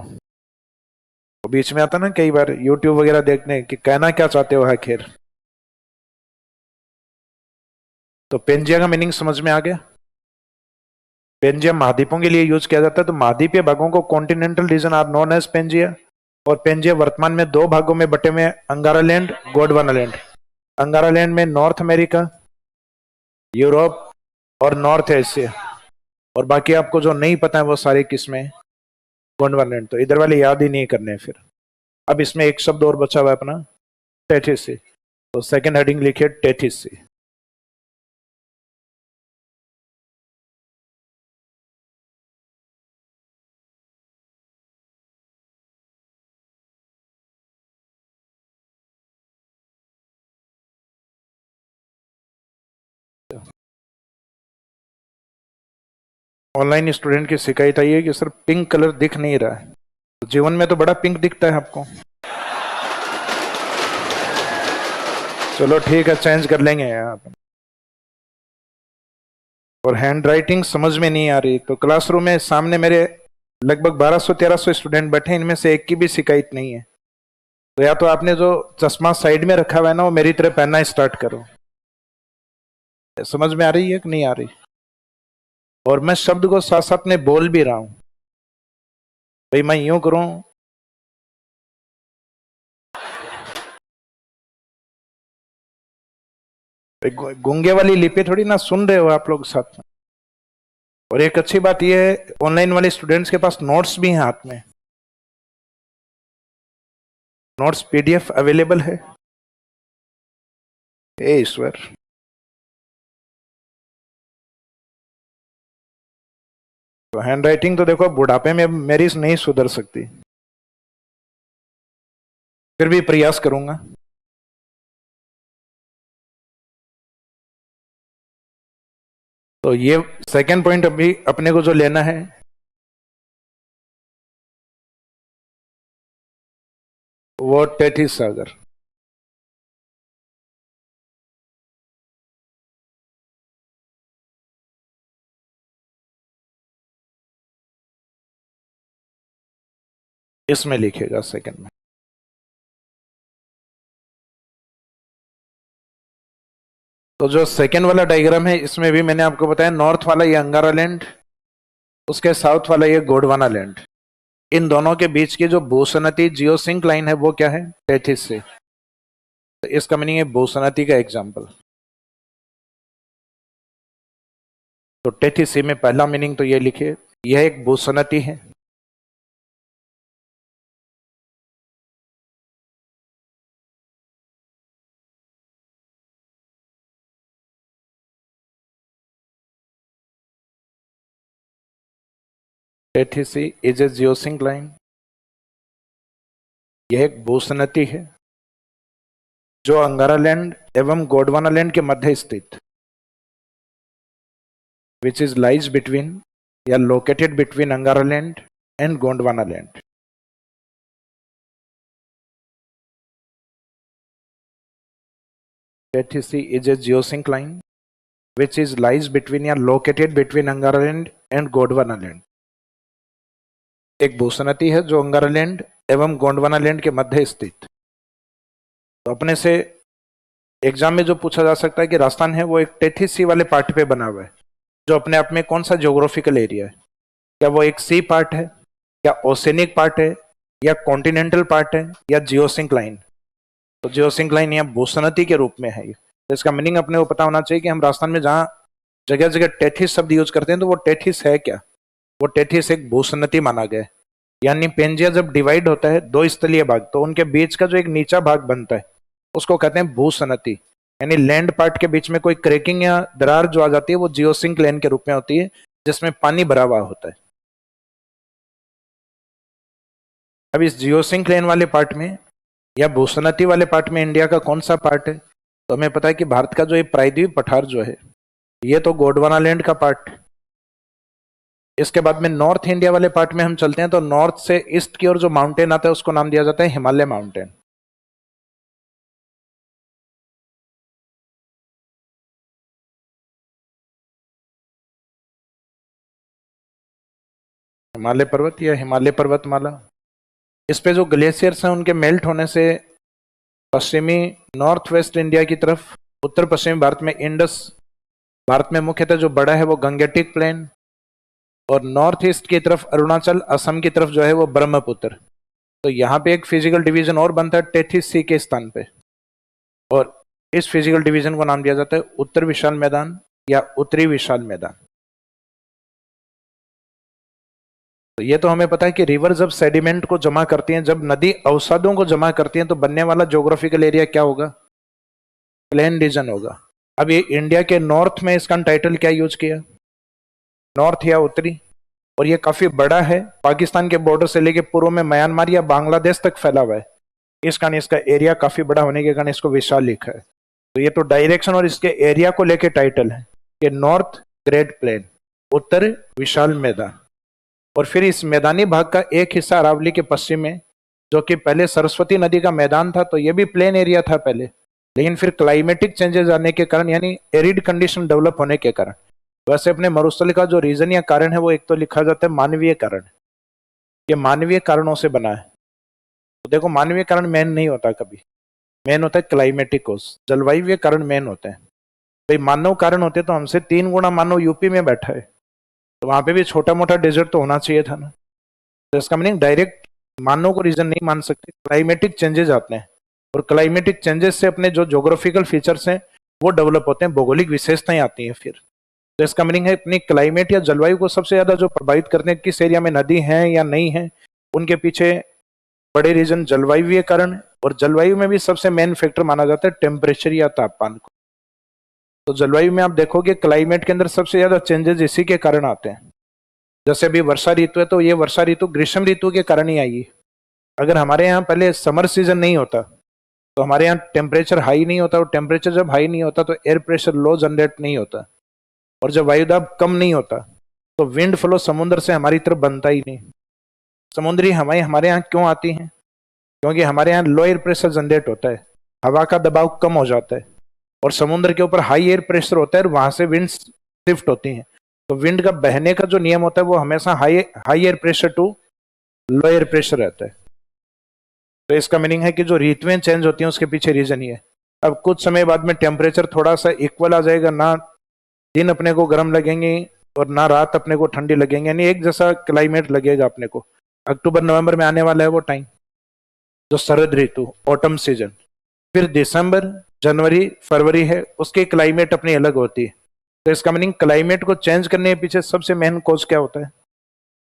तो बीच में आता ना कई बार यूट्यूब वगैरह देखने कि कहना क्या चाहते हो है। खैर, तो पेंजिया का मीनिंग समझ में आ गया। पेंजिया महाद्वीपों के लिए यूज किया जाता है, तो महाद्वीपीय भागों को continental region are known as Pangaea. और पेंजिया वर्तमान में 2 भागों में बटे हुए, अंगारालैंड, गोंडवानालैंड। अंगारालैंड में नॉर्थ अमेरिका, यूरोप और नॉर्थ एशिया, और बाकी आपको जो नहीं पता है वो सारे किसमें, गोंडवानालैंड। तो इधर वाले याद ही नहीं करने फिर। अब इसमें एक शब्द और बचा हुआ है अपना, टेथिसी। तो सेकंड हेडिंग लिखिए टेथिसी। ऑनलाइन स्टूडेंट की शिकायत आई है कि सर पिंक कलर दिख नहीं रहा है। तो जीवन में तो बड़ा पिंक दिखता है आपको। चलो ठीक है, चेंज कर लेंगे आप। और हैंड राइटिंग समझ में नहीं आ रही, तो क्लासरूम में सामने मेरे लगभग 1200-1300 स्टूडेंट बैठे हैं, इनमें से एक की भी शिकायत नहीं है। तो या तो आपने जो चश्मा साइड में रखा हुआ है ना वो मेरी तरह पहनना स्टार्ट करो। समझ में आ रही है कि नहीं आ रही? और मैं शब्द को साथ साथ में बोल भी रहा हूं, भाई मैं यूं करूं, गूंगे वाली लिपि थोड़ी ना सुन रहे हो आप लोग साथ में। और एक अच्छी बात यह है, ऑनलाइन वाले स्टूडेंट्स के पास नोट्स भी हैं हाथ में, नोट्स पीडीएफ अवेलेबल है। हे ईश्वर, तो हैंड राइटिंग तो देखो बुढ़ापे में मेरी नहीं सुधर सकती, फिर भी प्रयास करूंगा। तो ये सेकंड पॉइंट अभी अपने को जो लेना है, वो टेथिस सागर। इसमें लिखेगा सेकंड में। तो जो सेकंड वाला डायग्राम है इसमें भी मैंने आपको बताया, नॉर्थ वाला ये अंगारा लैंड, उसके साउथ वाला ये गोंडवाना लैंड, इन दोनों के बीच की जो भूसनती जियोसिंक लाइन है वो क्या है, टेथिस से। तो इसका मीनिंग है भूसनती का एग्जाम्पल। तो टेथिस सी में पहला मीनिंग तो ये लिखिए, यह एक भूसनती है। Tethys sea is a geosyncline, यह एक भूसनती है जो अंगारा लैंड एवं गोंडवाना लैंड के मध्य स्थित, which is lies between या located between अंगारा land and Gondwana land. Tethys Sea is a geosync line which is lies between या located between अंगारा लैंड and गोंडवाना लैंड। एक भूसनती है जो अंगारा लैंड एवं गोंडवाना लैंड के मध्य स्थित। तो अपने से एग्जाम में जो पूछा जा सकता है कि राजस्थान है वो एक टेथिस सी वाले पार्ट पे बना हुआ है, जो अपने आप में कौन सा ज्योग्राफिकल एरिया है, क्या वो एक सी पार्ट है, या ओसेनिक पार्ट है, या कॉन्टिनेंटल पार्ट है, या जियोसिंक लाइन। तो जियोसिंक लाइन या भूसनती के रूप में है। तो इसका मीनिंग अपने को पता होना चाहिए कि हम राजस्थान में जहाँ जगह जगह टेथिस शब्द यूज करते हैं तो वो टेथिस है क्या, वो टेथिस एक भूसनती माना गया है। यानी पेंजिया जब डिवाइड होता है दो स्थलीय भाग, तो उनके बीच का जो एक नीचा भाग बनता है उसको कहते हैं भूसनती। यानी लैंड पार्ट के बीच में कोई क्रैकिंग या दरार जो आ जाती है वो जियोसिंक लेन के रूप में होती है, जिसमें पानी भरा हुआ होता है। अब इस जियोसिंक लेन वाले पार्ट में या भूसनती वाले पार्ट में इंडिया का कौन सा पार्ट है, तो हमें पता है कि भारत का जो ये प्रायद्वीप पठार जो है ये तो गोंडवाना लैंड का पार्ट। इसके बाद में नॉर्थ इंडिया वाले पार्ट में हम चलते हैं, तो नॉर्थ से ईस्ट की ओर जो माउंटेन आता है उसको नाम दिया जाता है हिमालय माउंटेन। हिमालय पर्वत या हिमालय पर्वतमाला। इस पे जो ग्लेशियर्स हैं उनके मेल्ट होने से पश्चिमी नॉर्थ वेस्ट इंडिया की तरफ, उत्तर पश्चिमी भारत में इंडस, भारत में मुख्यतः जो बड़ा है वो गंगेटिक प्लेन, और नॉर्थ ईस्ट की तरफ अरुणाचल असम की तरफ जो है वो ब्रह्मपुत्र। तो यहाँ पे एक फिजिकल डिवीजन और बनता है टेथिस सी के स्थान पे, और इस फिजिकल डिवीजन को नाम दिया जाता है उत्तर विशाल मैदान या उत्तरी विशाल मैदान। तो ये तो हमें पता है कि रिवर जब सेडिमेंट को जमा करती हैं, जब नदी अवसादों को जमा करती हैं, तो बनने वाला ज्योग्राफिकल एरिया क्या होगा, प्लेन रीजन होगा। अब ये इंडिया के नॉर्थ में इसका टाइटल क्या यूज किया, नॉर्थ या उत्तरी, और ये काफी बड़ा है, पाकिस्तान के बॉर्डर से लेके पूर्व में म्यांमार या बांग्लादेश तक फैला हुआ है। इस कारण इसका एरिया काफी बड़ा होने के कारण इसको विशाल लिखा है। तो ये तो डायरेक्शन और इसके एरिया को लेके टाइटल है कि नॉर्थ ग्रेट प्लेन, उत्तर विशाल मैदान। और फिर इस मैदानी भाग का एक हिस्सा अरावली के पश्चिम में, जो कि पहले सरस्वती नदी का मैदान था, तो ये भी प्लेन एरिया था पहले, लेकिन फिर क्लाइमेटिक चेंजेस आने के कारण यानी एरिड कंडीशन डेवलप होने के कारण, वैसे अपने मरुस्थल का जो रीजन या कारण है वो एक तो लिखा जाता है मानवीय कारण, ये मानवीय कारणों से बना है। तो देखो मानवीय कारण मेन नहीं होता, कभी मेन होता है क्लाइमेटिक कोज, जलवायु कारण मेन होते हैं। भाई मानव कारण होते तो हमसे 3 गुना मानव यूपी में बैठा है, तो वहां पे भी छोटा मोटा डेजर्ट तो होना चाहिए था ना। तो इसका मीनिंग डायरेक्ट मानव को रीजन नहीं मान सकते, क्लाइमेटिक चेंजेस आते हैं, और क्लाइमेटिक चेंजेस से अपने जो ज्योग्राफिकल फीचर्स हैं वो डेवलप होते हैं, भौगोलिक विशेषताएं आती हैं फिर। तो इसका मीनिंग है अपनी क्लाइमेट या जलवायु को सबसे ज्यादा जो प्रभावित करते हैं, किस एरिया में नदी है या नहीं है, उनके पीछे बड़े रीजन जलवायु कारण, और जलवायु में भी सबसे मेन फैक्टर माना जाता है टेम्परेचर या तापमान को। तो जलवायु में आप देखोगे क्लाइमेट के अंदर सबसे ज्यादा चेंजेस इसी के कारण आते हैं। जैसे अभी वर्षा ऋतु है, तो ये वर्षा ऋतु ग्रीष्म ऋतु के कारण ही आई है। अगर हमारे यहाँ पहले समर सीजन नहीं होता तो हमारे यहाँ टेम्परेचर हाई नहीं होता, और टेम्परेचर जब हाई नहीं होता तो एयर प्रेशर लो जनरेट नहीं होता, और जब वायुदाब कम नहीं होता तो विंड फ्लो समुद्र से हमारी तरफ बनता ही नहीं। समुद्री हवाएं हमारे यहाँ क्यों आती हैं, क्योंकि हमारे यहाँ लो एयर प्रेशर जनरेट होता है, हवा का दबाव कम हो जाता है, और समुद्र के ऊपर हाई एयर प्रेशर होता है और वहां से विंड शिफ्ट होती है। तो विंड का बहने का जो नियम होता है वो हमेशा high air pressure to low air pressure रहता है। तो इसका मीनिंग है कि जो ऋतुएं चेंज होती हैं उसके पीछे रीजन ये है। अब कुछ समय बाद में टेम्परेचर थोड़ा सा इक्वल आ जाएगा, ना दिन अपने को गर्म लगेंगे और ना रात अपने को ठंडी लगेंगे, यानी एक जैसा क्लाइमेट लगेगा अपने को। अक्टूबर नवंबर में आने वाला है वो टाइम, जो शरद ऋतु, ऑटम सीजन। फिर दिसंबर जनवरी फरवरी है, उसकी क्लाइमेट अपनी अलग होती है। तो इसका मीनिंग क्लाइमेट को चेंज करने के पीछे सबसे मेन कॉज क्या होता है?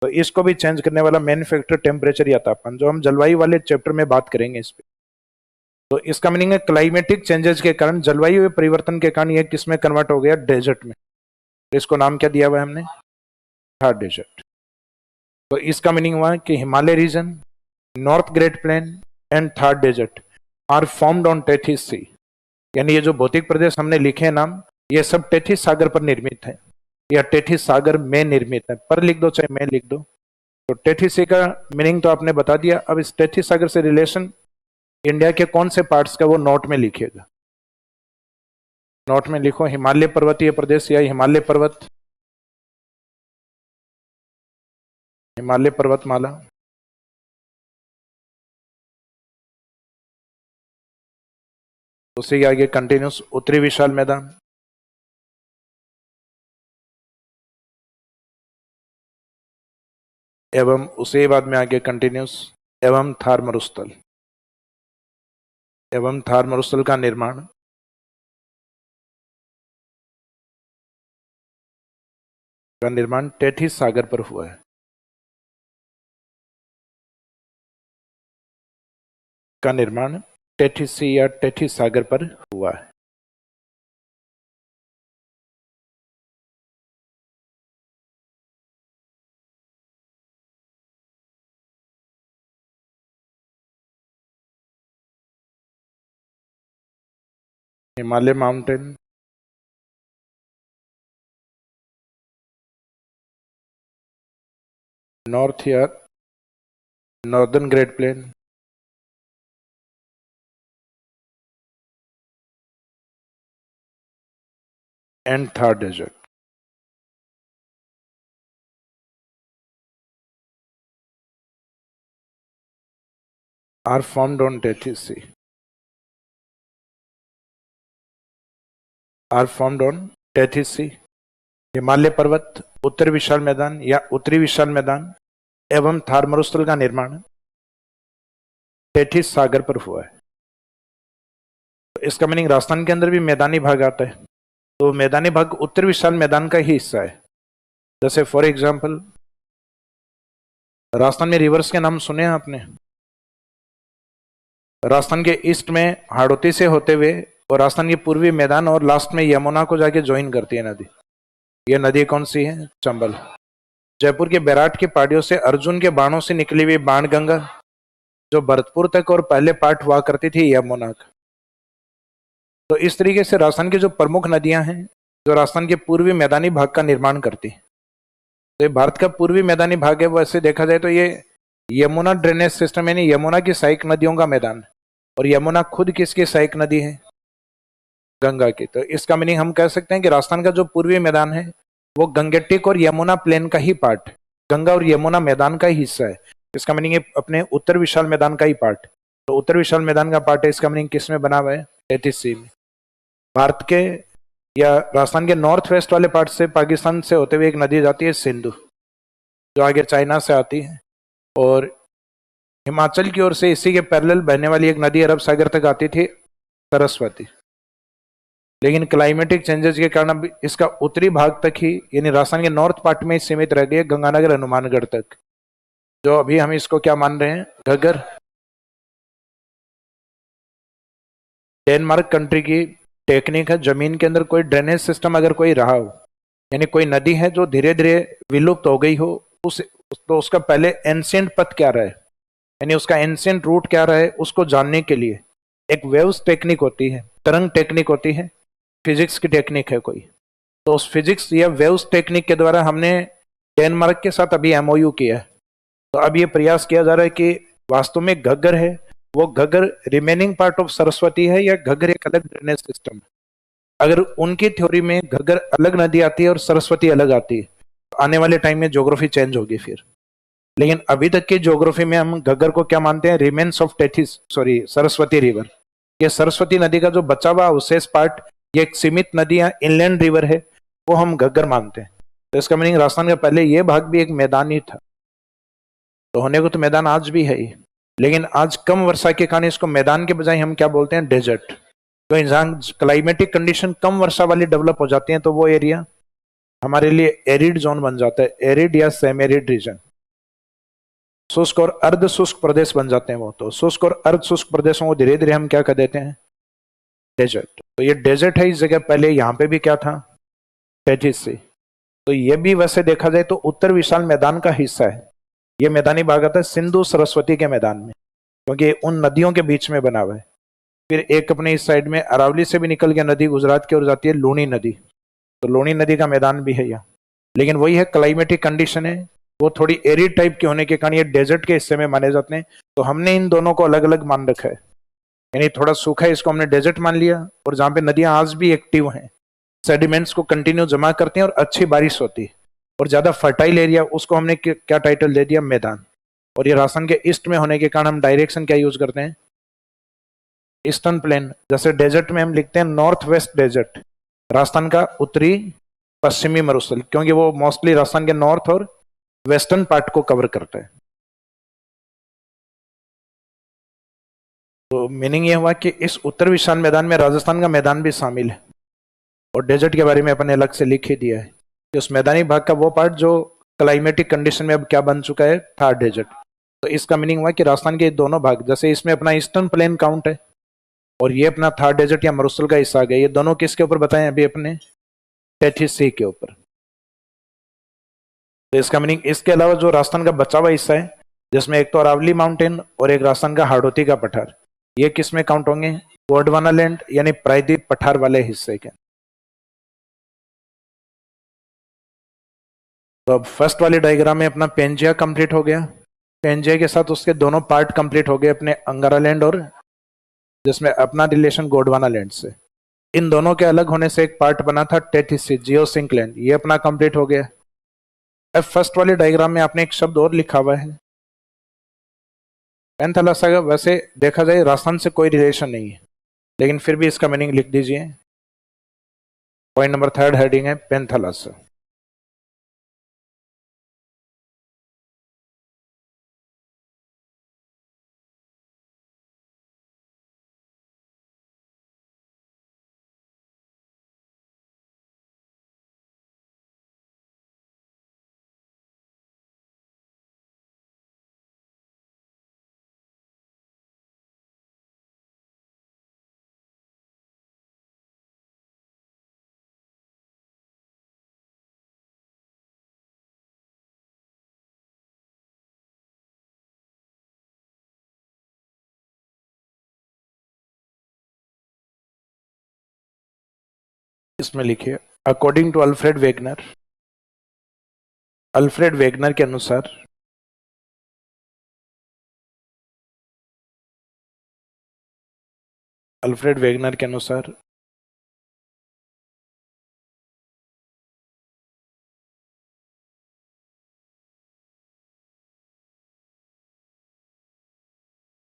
तो इसको भी चेंज करने वाला मेन फैक्टर टेम्परेचर या तापमान, जो हम जलवायु वाले चैप्टर में बात करेंगे इस पे। तो इसका मीनिंग है क्लाइमेटिक चेंजेस के कारण, जलवायु परिवर्तन के कारण ये किस में कन्वर्ट हो गया? डेजर्ट में। तो इसको नाम क्या दिया हुआ है हमने? थार डेजर्ट। तो इसका मीनिंग हुआ कि Himalaya region, north great plain and Thar desert are formed on Tethys sea. यानी ये जो भौतिक प्रदेश हमने लिखे हैं नाम, ये सब टेथिस सागर पर निर्मित है, या टेथिस सागर में निर्मित है। पर लिख दो चाहे मैं लिख दो। तो टेथिस सी का मीनिंग तो आपने बता दिया। अब इस टेथिस सागर से रिलेशन इंडिया के कौन से पार्ट्स का, वो नोट में लिखिएगा। नोट में लिखो हिमालय पर्वतीय प्रदेश या हिमालय पर्वत, हिमालय पर्वतमाला। उसी के आगे कंटिन्यूस उत्तरी विशाल मैदान, एवं उसी बाद में आगे कंटिन्यूस एवं थार मरुस्थल, एवं थार मरुस्थल का निर्माण टेथिस सागर पर हुआ है। का निर्माण टेथिस सी या टेथिस सागर पर हुआ है। हिमालय माउंटेन, नॉर्थ या northern great plain, and Thar desert are formed on Tethys sea, are formed on Tethys sea. Himalaya पर्वत, उत्तर विशाल मैदान या उत्तरी विशाल मैदान एवं थार मरुस्थल का निर्माण टेथिस सागर पर हुआ है। तो इसका मीनिंग राजस्थान के अंदर भी मैदानी भाग आता है, तो मैदानी भाग उत्तर विशाल मैदान का ही हिस्सा है। जैसे फॉर एग्जांपल राजस्थान में रिवर्स के नाम सुने हैं आपने? राजस्थान के ईस्ट में हाड़ौती से होते हुए और राजस्थान के पूर्वी मैदान और लास्ट में यमुना को जाके ज्वाइन करती है नदी। ये नदी कौन सी है? चंबल। जयपुर के बैराट की पहाड़ियों से अर्जुन के बाणों से निकली हुई बाण गंगा, जो भरतपुर तक और पहले पार्ट हुआ करती थी यमुना का। तो इस तरीके से राजस्थान की जो प्रमुख नदियां हैं, जो राजस्थान के पूर्वी मैदानी भाग का निर्माण करती है। तो ये भारत का पूर्वी मैदानी भाग है। वैसे देखा जाए तो ये यमुना ड्रेनेज सिस्टम, यानी यमुना की सहायक नदियों का मैदान। और यमुना खुद किसकी सहायक नदी है? गंगा की। तो इसका मीनिंग हम कह सकते हैं कि राजस्थान का जो पूर्वी मैदान है वो गंगेटिक और यमुना प्लेन का ही पार्ट, गंगा और यमुना मैदान का ही हिस्सा है। इसका मीनिंग है अपने उत्तर विशाल मैदान का ही पार्ट। तो उत्तर विशाल मैदान का पार्ट है, इसका मीनिंग किस में बना हुआ है? टेथिस सी में। भारत के या राजस्थान के नॉर्थ वेस्ट वाले पार्ट से पाकिस्तान से होते हुए एक नदी जाती है सिंधु, जो आगे चाइना से आती है। और हिमाचल की ओर से इसी के पैरेलल बहने वाली एक नदी अरब सागर तक आती थी, सरस्वती। लेकिन क्लाइमेटिक चेंजेस के कारण अब इसका उत्तरी भाग तक ही, यानी राजस्थान के नॉर्थ पार्ट में ही सीमित रह गई, गंगानगर हनुमानगढ़ तक। जो अभी हम इसको क्या मान रहे हैं? घग्गर। डेनमार्क कंट्री की टेक्निक है, जमीन के अंदर कोई ड्रेनेज सिस्टम अगर कोई रहा हो, यानी कोई नदी है जो धीरे धीरे विलुप्त हो गई हो, तो उसका पहले एंशिएंट पथ क्या रहा है, यानी उसका एंशिएंट रूट क्या रहा है, उसको जानने के लिए एक वेव्स टेक्निक होती है, तरंग टेक्निक होती है, फिजिक्स की टेक्निक है कोई। तो उस फिजिक्स या वेव्स टेक्निक के द्वारा हमने डेनमार्क के साथ अभी एमओयू किया है। तो अब ये प्रयास किया जा रहा है कि वास्तव में घग्गर है वो Ghaggar remaining part of Saraswati है या घग्गर एक अलग ड्रेनेज सिस्टम है? अगर उनकी थ्योरी में घग्गर अलग नदी आती है और सरस्वती अलग आती है, तो आने वाले टाइम में ज्योग्राफी चेंज होगी फिर। लेकिन अभी तक की ज्योग्राफी में हम घग्गर को क्या मानते हैं? Remains of Tethys, sorry, Saraswati river. ये सरस्वती नदी का जो बचा हुआ अवशेष पार्ट, ये एक सीमित नदी या इनलैंड रिवर है, वो हम घग्गर मानते हैं। तो इसका मीनिंग राजस्थान का पहले ये भाग भी एक मैदान ही था। तो होने को तो मैदान आज भी है ही, लेकिन आज कम वर्षा के कारण इसको मैदान के बजाय हम क्या बोलते हैं? डेजर्ट। तो जहाँ क्लाइमेटिक कंडीशन कम वर्षा वाली डेवलप हो जाती है, तो वो एरिया हमारे लिए एरिड जोन बन जाता है, एरिड या सेम एरिड रीजन। शुष्क और अर्ध शुष्क प्रदेश बन जाते हैं वो। तो शुष्क और अर्ध शुष्क प्रदेशों को धीरे धीरे हम क्या कर देते हैं? डेजर्ट। तो ये डेजर्ट है इस जगह। पहले यहाँ पे भी क्या था? Tethys sea. तो ये भी वैसे देखा जाए तो उत्तर विशाल मैदान का हिस्सा है। ये मैदानी भाग आता है सिंधु सरस्वती के मैदान में, क्योंकि उन नदियों के बीच में बना हुआ है। फिर एक अपने इस साइड में अरावली से भी निकल के नदी गुजरात की ओर जाती है, लूणी नदी। तो लूणी नदी का मैदान भी है यहाँ। लेकिन वही है, क्लाइमेटिक कंडीशन है वो थोड़ी एरिड टाइप के होने के कारण ये डेजर्ट के हिस्से में माने जाते हैं। तो हमने इन दोनों को अलग अलग मान रखा है। यानी थोड़ा सूखा है, इसको हमने डेजर्ट मान लिया, और जहां पे नदियां आज भी एक्टिव हैं, सेडिमेंट्स को कंटिन्यू जमा करती हैं और अच्छी बारिश होती है और ज्यादा फर्टाइल एरिया, उसको हमने क्या टाइटल दे दिया? मैदान। और ये राजस्थान के ईस्ट में होने के कारण हम डायरेक्शन क्या यूज करते हैं? Eastern plane. जैसे डेजर्ट में हम लिखते हैं नॉर्थ वेस्ट डेजर्ट, राजस्थान का उत्तरी पश्चिमी मरुस्थल, क्योंकि वो मोस्टली राजस्थान के नॉर्थ और वेस्टर्न पार्ट को कवर करता है। तो मीनिंग ये हुआ कि इस उत्तर विशाल मैदान में राजस्थान का मैदान भी शामिल है। और डेजर्ट के बारे में अपने अलग से लिख ही दिया है कि उस मैदानी भाग का वो पार्ट जो क्लाइमेटिक कंडीशन में अब क्या बन चुका है? थार डेजर्ट। तो इसका मीनिंग हुआ कि राजस्थान के दोनों भाग, जैसे इसमें अपना ईस्टर्न प्लेन काउंट है और ये अपना थार डेजर्ट या मरुस्थल का हिस्सा आ गया, ये दोनों किसके ऊपर बताएं अभी? अपने टेथिस सी के ऊपर। तो इसका मीनिंग इसके अलावा जो राजस्थान का बचा हुआ हिस्सा है, जिसमें एक तो अरावली माउंटेन और एक राजस्थान का हाड़ौती का पठार, ये किस में काउंट होंगे? गोंडवाना लैंड यानी प्रायद्वीप पठार वाले हिस्से के। तो अब फर्स्ट वाली डायग्राम में अपना पेंजिया कंप्लीट हो गया। पेंजिया के साथ उसके दोनों पार्ट कंप्लीट हो गए, अपने अंगारा लैंड और जिसमें अपना रिलेशन गोंडवाना लैंड से। इन दोनों के अलग होने से एक पार्ट बना था टेथिस सी, जियोसिंक लैंड, ये अपना कंप्लीट हो गया। अब फर्स्ट वाले डायग्राम में आपने एक शब्द और लिखा हुआ है पेंथालासा का। वैसे देखा जाए राजस्थान से कोई रिलेशन नहीं है, लेकिन फिर भी इसका मीनिंग लिख दीजिए। पॉइंट नंबर 3 हेडिंग है पेंथालासा। इसमें लिखिए according to Alfred Wegener. Alfred Wegener के अनुसार अल्फ्रेड वेगनर के अनुसार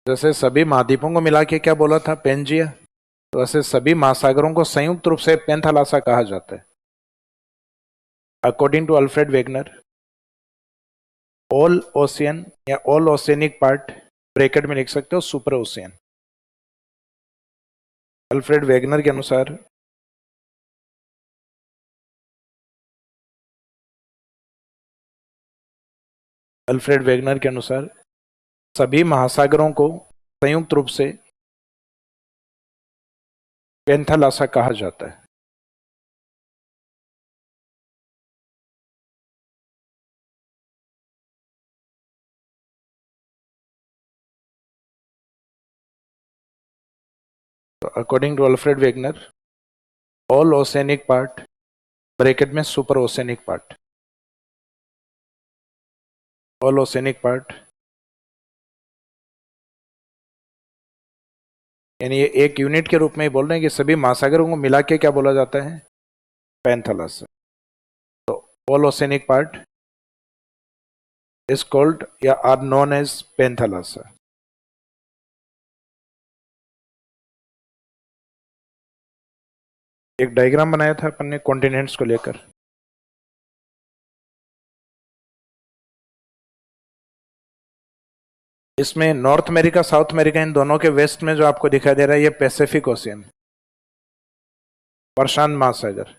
जैसे सभी महाद्वीपों को मिला के क्या बोला था? पेंजिया। तो वैसे सभी महासागरों को संयुक्त रूप से पेंथालासा कहा जाता है। According to Alfred Wegener, all ocean या ऑल ओशियनिक पार्ट, ब्रैकेट में लिख सकते हो सुपर ओशियन। अल्फ्रेड वेगनर के अनुसार सभी महासागरों को संयुक्त रूप से पेंथालासा कहा जाता है। तो according to Alfred Wegener, all oceanic part, bracket में super oceanic part, all oceanic part यानी ये एक यूनिट के रूप में ही बोल रहे हैं कि सभी महासागरों को मिला के क्या बोला जाता है, पेंथालस। तो all oceanic part is called या आर नोन एज पेंथालस। एक डायग्राम बनाया था अपन ने कॉन्टिनेंट्स को लेकर। इसमें north America south America in दोनों के वेस्ट में जो आपको दिखाई दे रहा है ये पैसिफिक ओशियन, प्रशांत महासागर।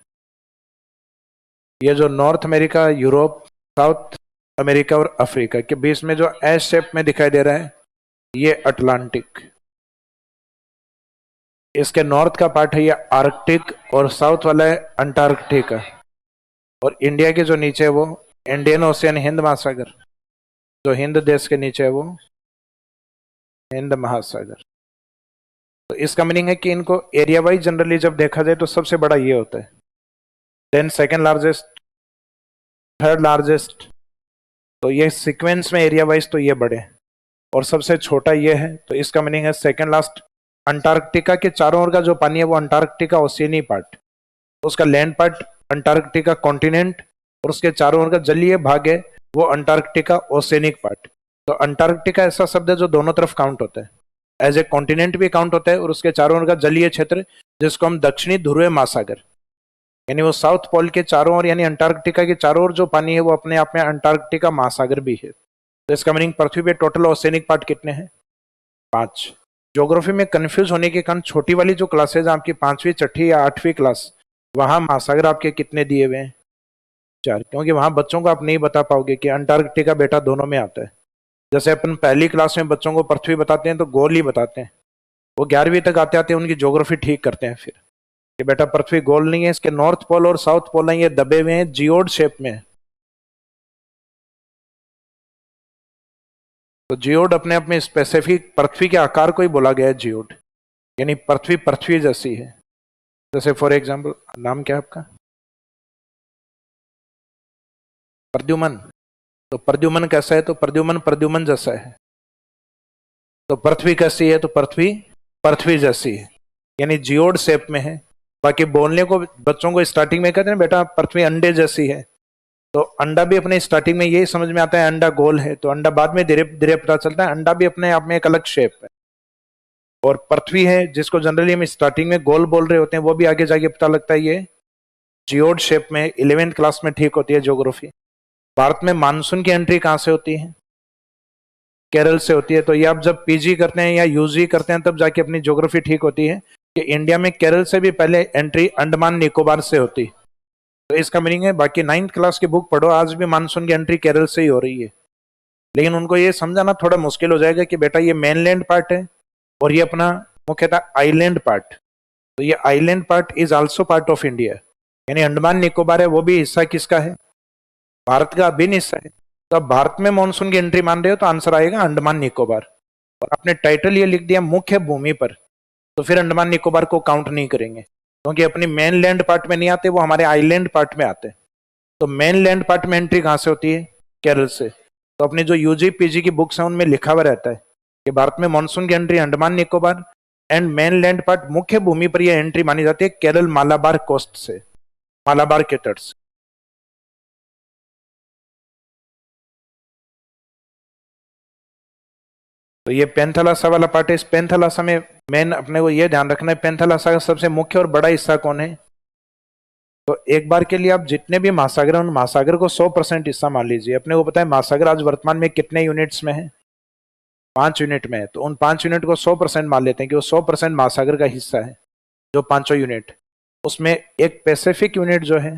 ये जो north America, Europe, south America और अफ्रीका के बीच में जो एस शेप में दिखाई दे रहा है ये अटलांटिक। इसके नॉर्थ का पार्ट है ये आर्कटिक और साउथ वाला है अंटार्कटिका। और इंडिया के जो नीचे है वो इंडियन ओशियन, हिंद महासागर। जो हिंद देश के नीचे है वो हिंद महासागर। तो इसका मीनिंग है कि इनको एरिया वाइज जनरली जब देखा जाए तो सबसे बड़ा ये होता है, then second largest, third largest. तो ये सीक्वेंस में एरिया वाइज तो ये बड़े, और सबसे छोटा ये है। तो इसका मीनिंग है सेकेंड लास्ट। अंटार्कटिका के चारों ओर का जो पानी है वो अंटार्कटिका ओशियनी पार्ट, उसका लैंड पार्ट अंटार्कटिका कॉन्टिनेंट, और उसके चारों ओर का जलीय भाग है वो अंटार्कटिका ओशियनिक पार्ट। तो अंटार्कटिका ऐसा शब्द है जो दोनों तरफ काउंट होता है, एज ए कॉन्टिनेंट भी काउंट होता है, और उसके चारों ओर का जलीय क्षेत्र जिसको हम दक्षिणी ध्रुवीय महासागर, यानी वो साउथ पोल के चारों ओर, यानी अंटार्कटिका के चारों ओर जो पानी है वो अपने आप में अंटार्कटिका महासागर भी है। तो इसका मीनिंग पृथ्वी पे टोटल ओशियनिक पार्ट कितने हैं, 5। ज्योग्राफी में कंफ्यूज होने के कारण छोटी वाली जो क्लासेज आपकी 5वीं 6ठी या 8वीं क्लास, वहां महासागर आपके कितने दिए हुए हैं, 4। क्योंकि वहां बच्चों को आप नहीं बता पाओगे कि अंटार्कटिका बेटा दोनों में आता है। जैसे अपन पहली क्लास में बच्चों को पृथ्वी बताते हैं तो गोल ही बताते हैं, वो 11वीं तक आते आते उनकी ज्योग्राफी ठीक करते हैं फिर कि बेटा पृथ्वी गोल नहीं है, इसके नॉर्थ पोल और साउथ पोल है ये दबे हुए हैं, जियोड शेप में। तो जियोड अपने आप में स्पेसिफिक पृथ्वी के आकार को ही बोला गया है जियोड, यानी पृथ्वी पृथ्वी जैसी है। जैसे फॉर एग्जाम्पल, नाम क्या है आपका, प्रद्युमन। तो प्रद्युमन कैसा है, तो प्रद्युमन प्रद्युमन जैसा है। तो पृथ्वी कैसी है, तो पृथ्वी पृथ्वी जैसी है, यानी जियोड शेप में है। बाकी बोलने को बच्चों को स्टार्टिंग में कहते हैं बेटा पृथ्वी अंडे जैसी है, तो अंडा भी अपने स्टार्टिंग में यही समझ में आता है अंडा गोल है, तो अंडा बाद में धीरे धीरे पता चलता है अंडा भी अपने आप में एक अलग शेप है। और पृथ्वी है जिसको जनरली हम स्टार्टिंग में गोल बोल रहे होते हैं, वो भी आगे जाके पता लगता है ये जियोड शेप में। 11वीं क्लास में ठीक होती है ज्योग्राफी। भारत में मानसून की एंट्री कहाँ से होती है, केरल से होती है। तो ये आप जब पीजी करते हैं या यूजी करते हैं तब जाके अपनी ज्योग्राफी ठीक होती है कि इंडिया में केरल से भी पहले एंट्री अंडमान निकोबार से होती। तो इसका मीनिंग है बाकी 9th क्लास की बुक पढ़ो, आज भी मानसून की एंट्री केरल से ही हो रही है। लेकिन उनको ये समझाना थोड़ा मुश्किल हो जाएगा कि बेटा ये मेनलैंड पार्ट है और ये अपना मुख्यतः आइलैंड पार्ट। तो ये island part is also part of India, यानी अंडमान निकोबार है वो भी हिस्सा किसका है, भारत का अभिन्न हिस्सा है। तो अब भारत में मानसून की एंट्री मान रहे हो तो आंसर आएगा अंडमान निकोबार। और आपने टाइटल ये लिख दिया मुख्य भूमि पर, तो फिर अंडमान निकोबार को काउंट नहीं करेंगे क्योंकि अपनी मेन लैंड पार्ट में नहीं आते, वो हमारे आइलैंड पार्ट में आते हैं। तो मेन लैंड पार्ट में एंट्री कहाँ से होती है, केरल से। तो अपनी जो यूजी पीजी की बुक्स हैं उनमें लिखा हुआ रहता है कि भारत में मानसून की entry Andaman Nicobar and main land part मुख्य भूमि पर यह एंट्री मानी जाती है केरल मालाबार कोस्ट से, मालाबार के तट से। तो ये पेंथालासा वाला पार्ट है। इस पेंथालासा में मेन अपने को ये ध्यान रखना है पेंथालासा का सबसे मुख्य और बड़ा हिस्सा कौन है। तो एक बार के लिए आप जितने भी महासागर हैं उन महासागर को 100% हिस्सा मान लीजिए। अपने को पता है महासागर आज वर्तमान में कितने यूनिट्स में है, 5 यूनिट में है। तो उन 5 यूनिट को 100% मान लेते हैं कि वो 100% महासागर का हिस्सा है। जो 5 यूनिट, उसमें एक पैसिफिक यूनिट जो है,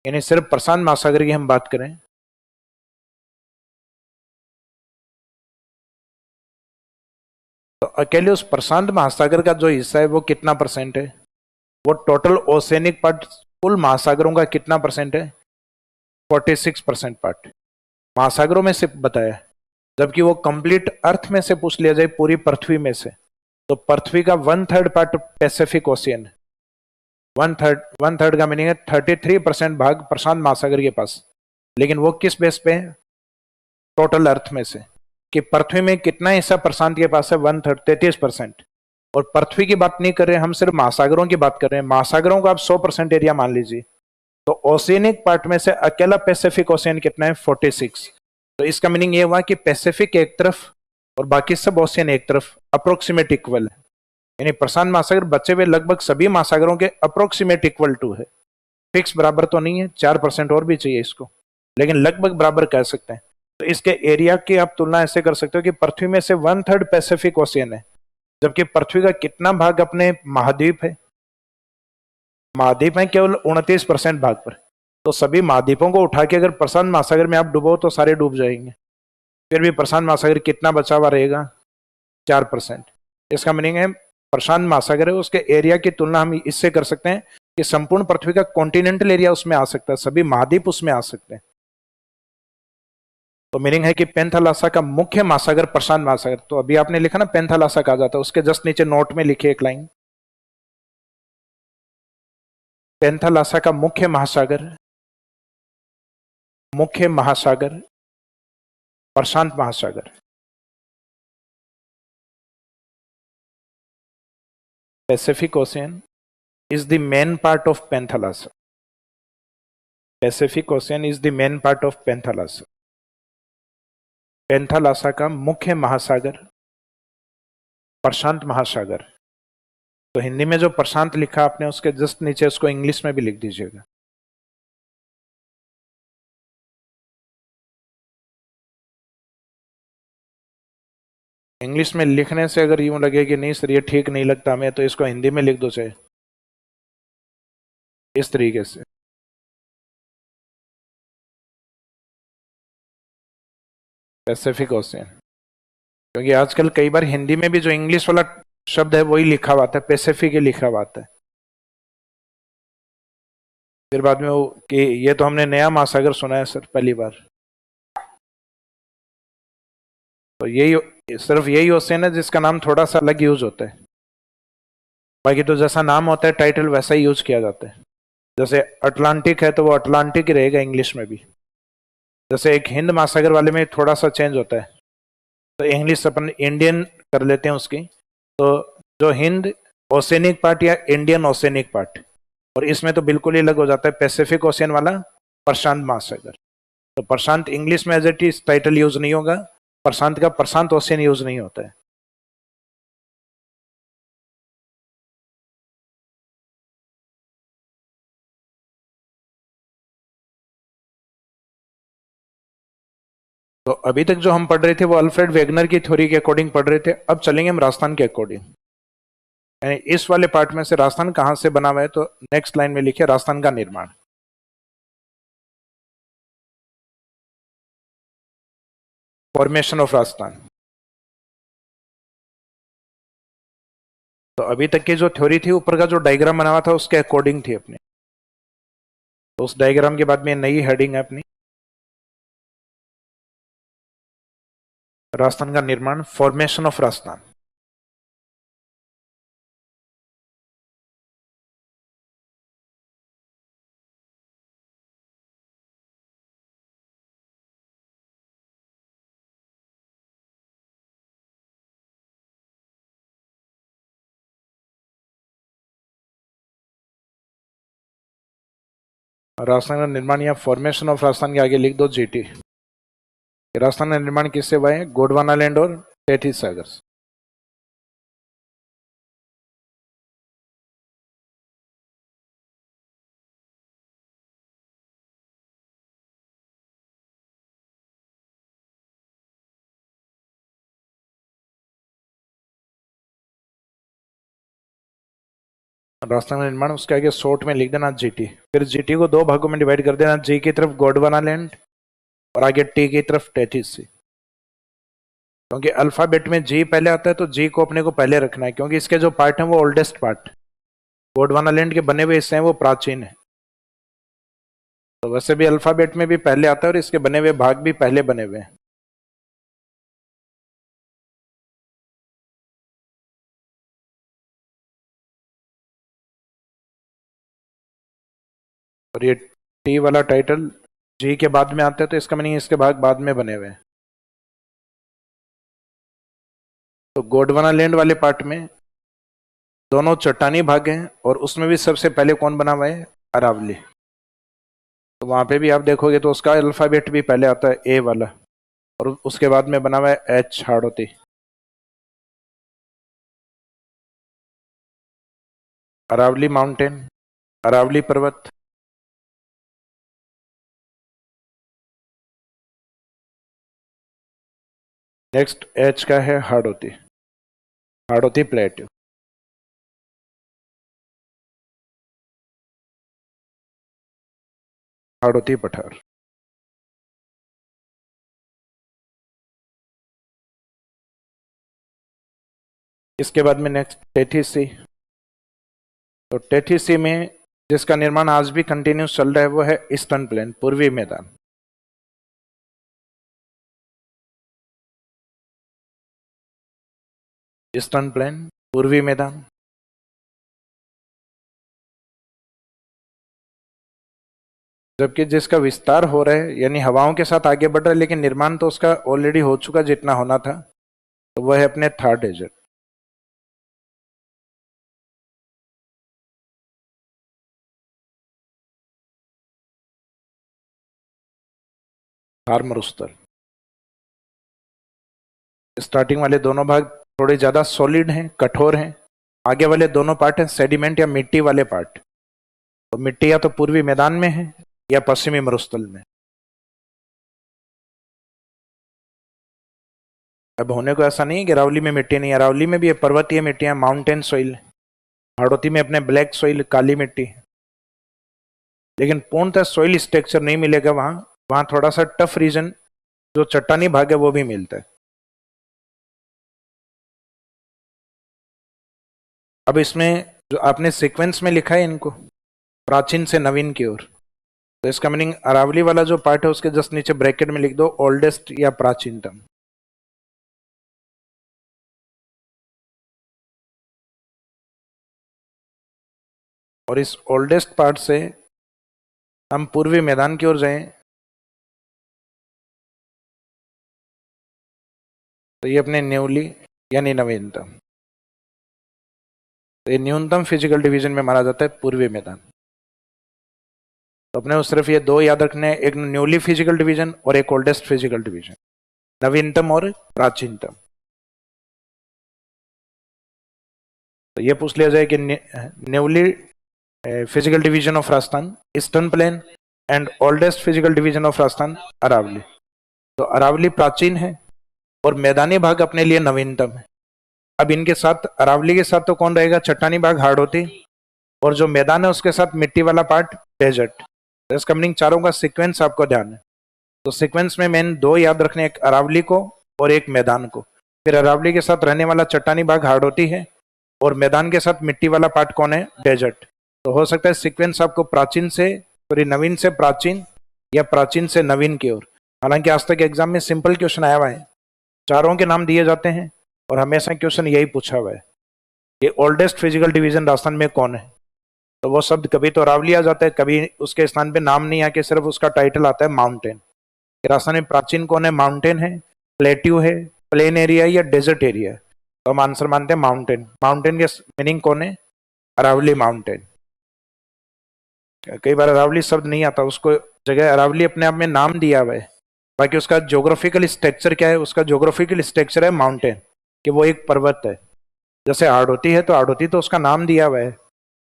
यानी सिर्फ प्रशांत महासागर की हम बात करें तो अकेले उस प्रशांत महासागर का जो हिस्सा है वो कितना % है, वो टोटल ओशियनिक पार्ट कुल महासागरों का कितना % है, 46% पार्ट महासागरों में से बताया। जबकि वो कंप्लीट अर्थ में से पूछ लिया जाए पूरी पृथ्वी में से तो पृथ्वी का 1/3 पार्ट पैसिफिक ओशियन है। 1/3 का मीनिंग है 33% भाग प्रशांत महासागर के पास। लेकिन वो किस बेस पे है, टोटल अर्थ में से कि पृथ्वी में कितना हिस्सा प्रशांत के पास है, 1/3 33%। और पृथ्वी की बात नहीं कर रहे, हम सिर्फ महासागरों की बात कर रहे हैं। महासागरों का आप 100% एरिया मान लीजिए, तो ओशियनिक पार्ट में से अकेला पैसिफिक ओशियन कितना है? 46। तो इसका मीनिंग ये हुआ कि पैसिफिक एक तरफ और बाकी सब ओशियन एक तरफ, अप्रोक्सीमेट इक्वल है। यानी प्रशांत महासागर बचे हुए लगभग सभी महासागरों के अप्रोक्सीमेट इक्वल टू है। फिक्स बराबर तो नहीं है, 4% और भी चाहिए इसको, लेकिन लगभग बराबर कह सकते हैं। तो इसके एरिया की आप तुलना ऐसे कर सकते हो कि पृथ्वी में से 1/3 पैसिफिक ओशियन है, जबकि पृथ्वी का कितना भाग अपने महाद्वीप है? महाद्वीप है केवल 29% भाग पर। तो सभी महाद्वीपों को उठा के अगर प्रशांत महासागर में आप डूबो तो सारे डूब जाएंगे, फिर भी प्रशांत महासागर कितना बचा हुआ रहेगा? 4%। इसका मीनिंग है प्रशांत महासागर है, उसके एरिया की तुलना हम इससे कर सकते हैं कि संपूर्ण पृथ्वी का कॉन्टिनेंटल एरिया उसमें आ सकता है, सभी महाद्वीप उसमें आ सकते हैं। तो मीनिंग है कि पेंथालासा का मुख्य महासागर प्रशांत महासागर। तो अभी आपने लिखा ना पेंथालासा कहा जाता है, उसके जस्ट नीचे नोट में लिखिए एक लाइन, पेंथालासा का मुख्य महासागर प्रशांत महासागर। Pacific ocean is the main part of Panthalassa. Pacific Ocean is the main part of Panthalassa. पेंथालासा का मुख्य महासागर प्रशांत महासागर। तो हिंदी में जो प्रशांत लिखा आपने उसके जस्ट नीचे उसको इंग्लिश में भी लिख दीजिएगा। इंग्लिश में लिखने से अगर यूं लगे कि नहीं सर ये ठीक नहीं लगता हमें, तो इसको हिंदी में लिख दो चाहे इस तरीके से। पैसिफिक ओशियन, क्योंकि आजकल कई बार हिंदी में भी जो इंग्लिश वाला शब्द है वही लिखा हुआ आता है, पैसिफिक ही लिखा हुआ आता है। फिर बाद में वो कि ये तो हमने नया महासागर सुना है सर पहली बार। तो यही सिर्फ यही ओशियन है जिसका नाम थोड़ा सा अलग यूज होता है, बाकी तो जैसा नाम होता है टाइटल वैसा ही यूज किया जाता है। जैसे अटलांटिक है तो वो अटलांटिक ही रहेगा इंग्लिश में भी। जैसे एक हिंद महासागर वाले में थोड़ा सा चेंज होता है, तो इंग्लिश अपन इंडियन कर लेते हैं उसकी। तो जो हिंद ओशियनिक पार्ट या इंडियन ओशियनिक पार्ट, और इसमें तो बिल्कुल ही अलग हो जाता है पैसिफिक ओशियन वाला प्रशांत महासागर। तो प्रशांत इंग्लिश में as it is title use नहीं होगा, प्रशांत का प्रशांत ओशियन यूज नहीं होता है। तो अभी तक जो हम पढ़ रहे थे वो अल्फ्रेड वेगनर की थ्योरी के अकॉर्डिंग पढ़ रहे थे। अब चलेंगे हम राजस्थान के अकॉर्डिंग, यानी इस वाले पार्ट में से राजस्थान कहां से बना हुआ है। तो नेक्स्ट लाइन में लिखिए राजस्थान का निर्माण। Formation of Rajasthan. तो अभी तक की जो थ्योरी थी ऊपर का जो डायग्राम बना हुआ था उसके अकॉर्डिंग थी अपनी। तो उस डायग्राम के बाद में नई हेडिंग है अपनी, राजस्थान का निर्माण, फॉर्मेशन ऑफ राजस्थान। राजस्थान का निर्माण या फॉर्मेशन ऑफ राजस्थान के आगे लिख दो जीटी। राजस्थान का निर्माण किससे हुआ है? गोंडवाना लैंड और टेथिस सागर। राजस्थान का निर्माण, उसके आगे शॉर्ट में लिख देना जीटी। फिर जीटी को दो भागों में डिवाइड कर देना, जी की तरफ गोंडवाना लैंड और आगे टी की तरफ टेथिस सी। क्योंकि अल्फाबेट में जी पहले आता है तो जी को अपने को पहले रखना है, क्योंकि इसके जो पार्ट हैं वो ओल्डेस्ट पार्ट, गोंडवाना लैंड के बने हुए हिस्से हैं वो प्राचीन है। तो वैसे भी अल्फाबेट में भी पहले आता है और इसके बने हुए भाग भी पहले बने हुए हैं। और ये टी वाला टाइटल जी के बाद में आता है, तो इसका मीनिंग इसके भाग बाद में बने हुए हैं। तो गोंडवाना लैंड वाले पार्ट में दोनों चट्टानी भाग हैं और उसमें भी सबसे पहले कौन बना हुआ है? अरावली। तो वहां पे भी आप देखोगे तो उसका अल्फाबेट भी पहले आता है ए वाला, और उसके बाद में बना हुआ है एच, हाड़ौती। अरावली माउंटेन, अरावली पर्वत। नेक्स्ट एच का है हाड़ौती, हाड़ौती प्लेट्यू। हाड़ौती पठार। इसके बाद में नेक्स्ट टेथिस सी। तो टेथिस सी में जिसका निर्माण आज भी कंटिन्यूस चल रहा है वो है ईस्टर्न प्लेन, पूर्वी मैदान। ईस्टर्न प्लेन, पूर्वी मैदान। जबकि जिसका विस्तार हो रहा है यानी हवाओं के साथ आगे बढ़ रहा है, लेकिन निर्माण तो उसका ऑलरेडी हो चुका जितना होना था, तो वह है अपने थार डेजर्ट। थार मरुस्थल। स्टार्टिंग वाले दोनों भाग थोड़े ज्यादा सॉलिड हैं, कठोर हैं। आगे वाले दोनों पार्ट हैं सेडिमेंट या मिट्टी वाले पार्ट। तो मिट्टी या तो पूर्वी मैदान में है या पश्चिमी मरुस्थल में। अब होने को ऐसा नहीं है कि अरावली में मिट्टी नहीं है, अरावली में भी है, पर्वतीय मिट्टियां, माउंटेन सोइल। हाड़ौती में अपने ब्लैक सोइल, काली मिट्टी। लेकिन पूर्णतः सोइल स्ट्रक्चर नहीं मिलेगा वहां, वहां थोड़ा सा टफ रीजन जो चट्टानी भाग है वो भी मिलता है। अब इसमें जो आपने सीक्वेंस में लिखा है इनको, प्राचीन से नवीन की ओर, तो इसका मीनिंग अरावली वाला जो पार्ट है उसके जस्ट नीचे ब्रैकेट में लिख दो ओल्डेस्ट या प्राचीनतम। और इस ओल्डेस्ट पार्ट से हम पूर्वी मैदान की ओर जाएं तो ये अपने न्यूली यानी नवीनतम। तो ये न्यूनतम फिजिकल डिवीजन में माना जाता है पूर्वी मैदान। तो अपने को सिर्फ ये दो याद रखने हैं, एक न्यूली फिजिकल डिवीजन और एक ओल्डेस्ट फिजिकल डिवीजन, नवीनतम और प्राचीनतम। तो ये पूछ लिया जाए कि newly physical division of Rajasthan eastern plain and oldest physical division of Rajasthan Aravalli. तो अरावली प्राचीन है और मैदानी भाग अपने लिए नवीनतम है। अब इनके साथ अरावली के साथ तो कौन रहेगा? चट्टानी भाग हाड़ौती, और जो मैदान है उसके साथ मिट्टी वाला पार्ट डेजर्ट। तो इसका मीनिंग चारों का सीक्वेंस आपको ध्यान है। तो सीक्वेंस में मेन दो याद रखने, एक अरावली को और एक मैदान को। फिर अरावली के साथ रहने वाला चट्टानी भाग हाड़ौती है और मैदान के साथ मिट्टी वाला पार्ट कौन है? डेजर्ट। तो हो सकता है सीक्वेंस आपको प्राचीन से, सॉरी नवीन से प्राचीन या प्राचीन से नवीन की ओर। हालांकि आज तक एग्जाम में सिंपल क्वेश्चन आया हुआ है, चारों के नाम दिए जाते हैं और हमेशा क्वेश्चन यही पूछा हुआ है कि ओल्डेस्ट फिजिकल डिवीजन राजस्थान में कौन है। तो वो शब्द कभी तो अरावली आ जाता है, कभी उसके स्थान पे नाम नहीं आके सिर्फ उसका टाइटल आता है माउंटेन। राजस्थान में प्राचीन कौन है? माउंटेन है, प्लेट्यू है, प्लेन एरिया या डेजर्ट एरिया। तो हम आंसर मानते हैं माउंटेन। माउंटेन के मीनिंग कौन है? अरावली माउंटेन। कई बार अरावली शब्द नहीं आता, उसको जगह अरावली अपने आप में नाम दिया हुआ है, बाकी उसका ज्योग्राफिकल स्ट्रक्चर क्या है? उसका ज्योग्राफिकल स्ट्रक्चर है माउंटेन, कि वो एक पर्वत है। जैसे हाड़ौती है तो हाड़ौती तो उसका नाम दिया हुआ है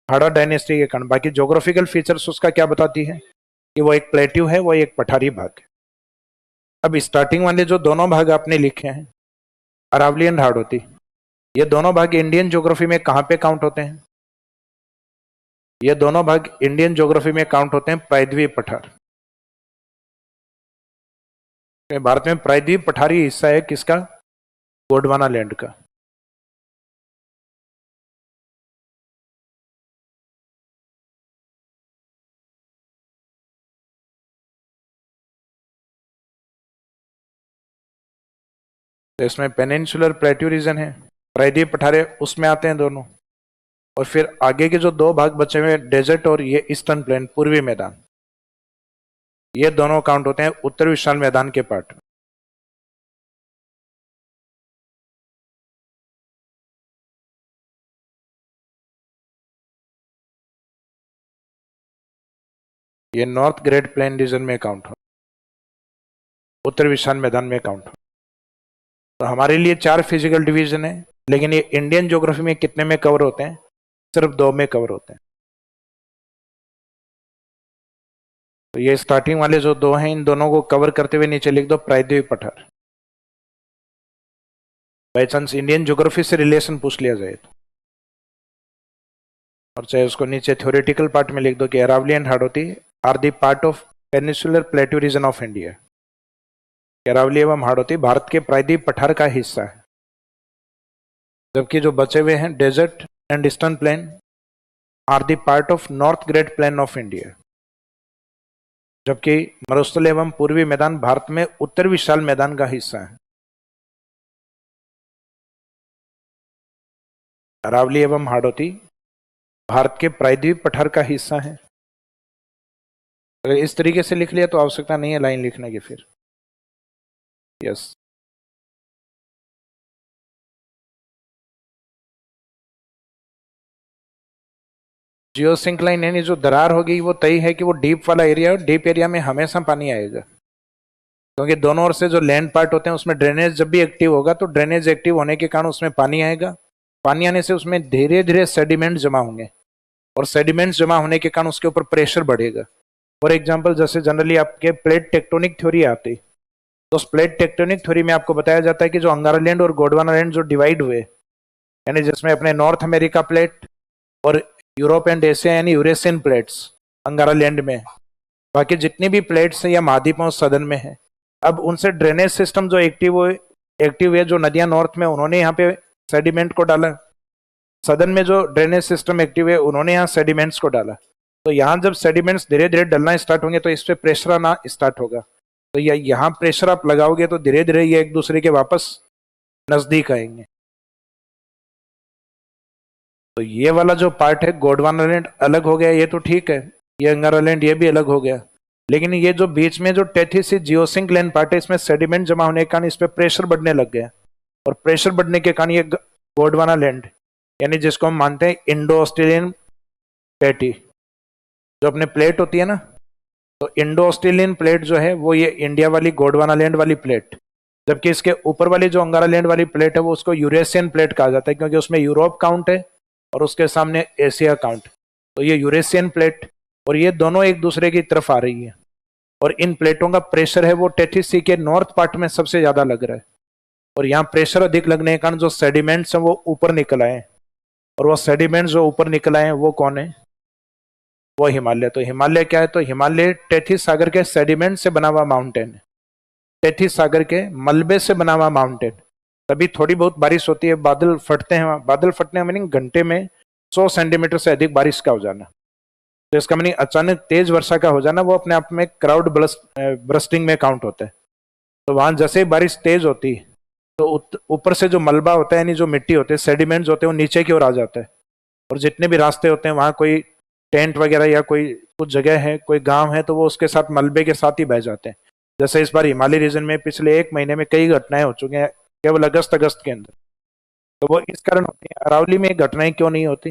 हाड़ा डायनेस्टी के कारण, बाकी ज्योग्राफिकल फीचर्स उसका क्या बताती है कि वो एक प्लेट्यू है, वो एक पठारी भाग है। अब स्टार्टिंग वाले जो दोनों भाग आपने लिखे हैं अरावली एंड हाड़ौती, ये दोनों भाग इंडियन ज्योग्राफी में कहाँ पे काउंट होते हैं? ये दोनों भाग इंडियन ज्योग्राफी में काउंट होते हैं प्रायद्वीप पठार। भारत में प्रायद्वीप पठारी हिस्सा है किसका? गोंडवाना लैंड का। तो इसमें पेनिनसुलर प्लेट्यू रीजन है, प्रायद्वीप पठारे उसमें आते हैं दोनों। और फिर आगे के जो दो भाग बचे हुए डेजर्ट और ये ईस्टर्न प्लेन पूर्वी मैदान, ये दोनों काउंट होते हैं उत्तर विशाल मैदान के पार्ट। ये नॉर्थ ग्रेट प्लेन रीजन में काउंट हो, उत्तर विशाल मैदान में काउंट हो। तो हमारे लिए 4 फिजिकल डिवीजन है, लेकिन ये इंडियन ज्योग्राफी में कितने में कवर होते हैं? सिर्फ 2 में कवर होते हैं। तो ये स्टार्टिंग वाले जो 2 हैं, इन दोनों को कवर करते हुए नीचे लिख दो प्रायद्वीप पठार। बाई चांस इंडियन ज्योग्राफी से रिलेशन पूछ लिया जाए तो, और चाहे उसको नीचे थ्योरेटिकल पार्ट में लिख दो कि Aravalli and Hadoti are the part of peninsular plateau region of India. Aravalli एवं हाड़ौती भारत के प्रायद्वीप पठार का हिस्सा है, जबकि जो बचे हुए हैं desert and eastern plain are the part of north great plain of India, जबकि मरुस्थल एवं पूर्वी मैदान भारत में उत्तर विशाल मैदान का हिस्सा है। अरावली एवं हाड़ौती भारत के प्रायद्वीप पठार का हिस्सा है। अगर इस तरीके से लिख लिया तो आवश्यकता नहीं है लाइन लिखने की फिर। यस, जियो सिंक्लाइन यानी जो दरार होगी वो तय है कि वो डीप वाला एरिया है, डीप एरिया में हमेशा पानी आएगा, क्योंकि दोनों ओर से जो लैंड पार्ट होते हैं उसमें ड्रेनेज जब भी एक्टिव होगा तो ड्रेनेज एक्टिव होने के कारण उसमें पानी आएगा। पानी आने से उसमें धीरे धीरे सेडिमेंट जमा होंगे, और सेडिमेंट्स जमा होने के कारण उसके ऊपर प्रेशर बढ़ेगा। फॉर एग्जाम्पल, जैसे जनरली आपके प्लेट टेक्टोनिक थ्योरी आती, तो उस प्लेट टेक्टोनिक थ्योरी में आपको बताया जाता है कि जो अंगारा लैंड और गोंडवाना लैंड जो डिवाइड हुए, यानी जिसमें अपने नॉर्थ अमेरिका प्लेट और यूरोप एंड एशिया यानी यूरेशियन प्लेट्स अंगारा लैंड में, बाकी जितनी भी प्लेट्स हैं या महाद्वीपों सदन में है, अब उनसे ड्रेनेज सिस्टम जो एक्टिव है, जो नदियां नॉर्थ में उन्होंने यहाँ पे सेडिमेंट को डाला, सदन में जो ड्रेनेज सिस्टम एक्टिव है उन्होंने यहाँ सेडिमेंट्स को डाला। तो यहाँ जब सेडिमेंट्स धीरे धीरे डलना स्टार्ट होंगे तो इस पे प्रेशर आना स्टार्ट होगा। तो यहाँ प्रेशर आप लगाओगे तो धीरे धीरे ये एक दूसरे के वापस नजदीक आएंगे। तो ये वाला जो पार्ट है गोंडवाना लैंड अलग हो गया, ये तो ठीक है, ये अंगारा लैंड ये भी अलग हो गया, लेकिन ये जो बीच में जो टेथिस जियोसिंक लैंड पार्ट है, इसमें सेडिमेंट जमा होने के कारण इस पर प्रेशर बढ़ने लग गया, और प्रेशर बढ़ने के कारण ये गोंडवाना लैंड यानी जिसको हम मानते हैं इंडो ऑस्ट्रेलियन प्लेटी, जो अपने प्लेट होती है ना, तो इंडो ऑस्ट्रेलियन प्लेट जो है वो ये इंडिया वाली गोंडवाना लैंड वाली प्लेट, जबकि इसके ऊपर वाली जो अंगारा लैंड वाली प्लेट है वो उसको यूरेशियन प्लेट कहा जाता है, क्योंकि उसमें यूरोप काउंट है और उसके सामने एशिया काउंट। तो ये यूरेशियन प्लेट और ये दोनों एक दूसरे की तरफ आ रही है, और इन प्लेटों का प्रेशर है वो टेथिस सी के नॉर्थ पार्ट में सबसे ज्यादा लग रहा है, और यहाँ प्रेशर अधिक लगने के कारण जो सेडिमेंट्स हैं वो ऊपर निकल आए, और वो सेडिमेंट्स जो ऊपर निकल आए वो कौन है? वो हिमालय। तो हिमालय क्या है? तो हिमालय टेथिस सागर के सेडिमेंट से बना हुआ माउंटेन है, टेथिस सागर के मलबे से बना हुआ माउंटेन। तभी थोड़ी बहुत बारिश होती है, बादल फटते हैं, बादल फटने मीनिंग घंटे में 100 सेंटीमीटर से अधिक बारिश का हो जाना, तो इसका मीनिंग अचानक तेज वर्षा का हो जाना, वो अपने आप में क्राउड ब्रस्टिंग में काउंट होता है। तो वहां जैसे ही बारिश तेज होती है तो ऊपर से जो मलबा होता है यानी जो मिट्टी होते हैं, सेडिमेंट्स होते हैं, वो नीचे की ओर आ जाता है, और जितने भी रास्ते होते हैं वहां कोई टेंट वगैरह या कोई कुछ जगह है, कोई गांव है, तो वो उसके साथ मलबे के साथ ही बह जाते हैं। जैसे इस बार हिमालय रीजन में पिछले 1 महीने में कई घटनाएं हो चुकी हैं, केवल अगस्त के अंदर। तो वो इस कारण होती है। अरावली में घटनाएं क्यों नहीं होती?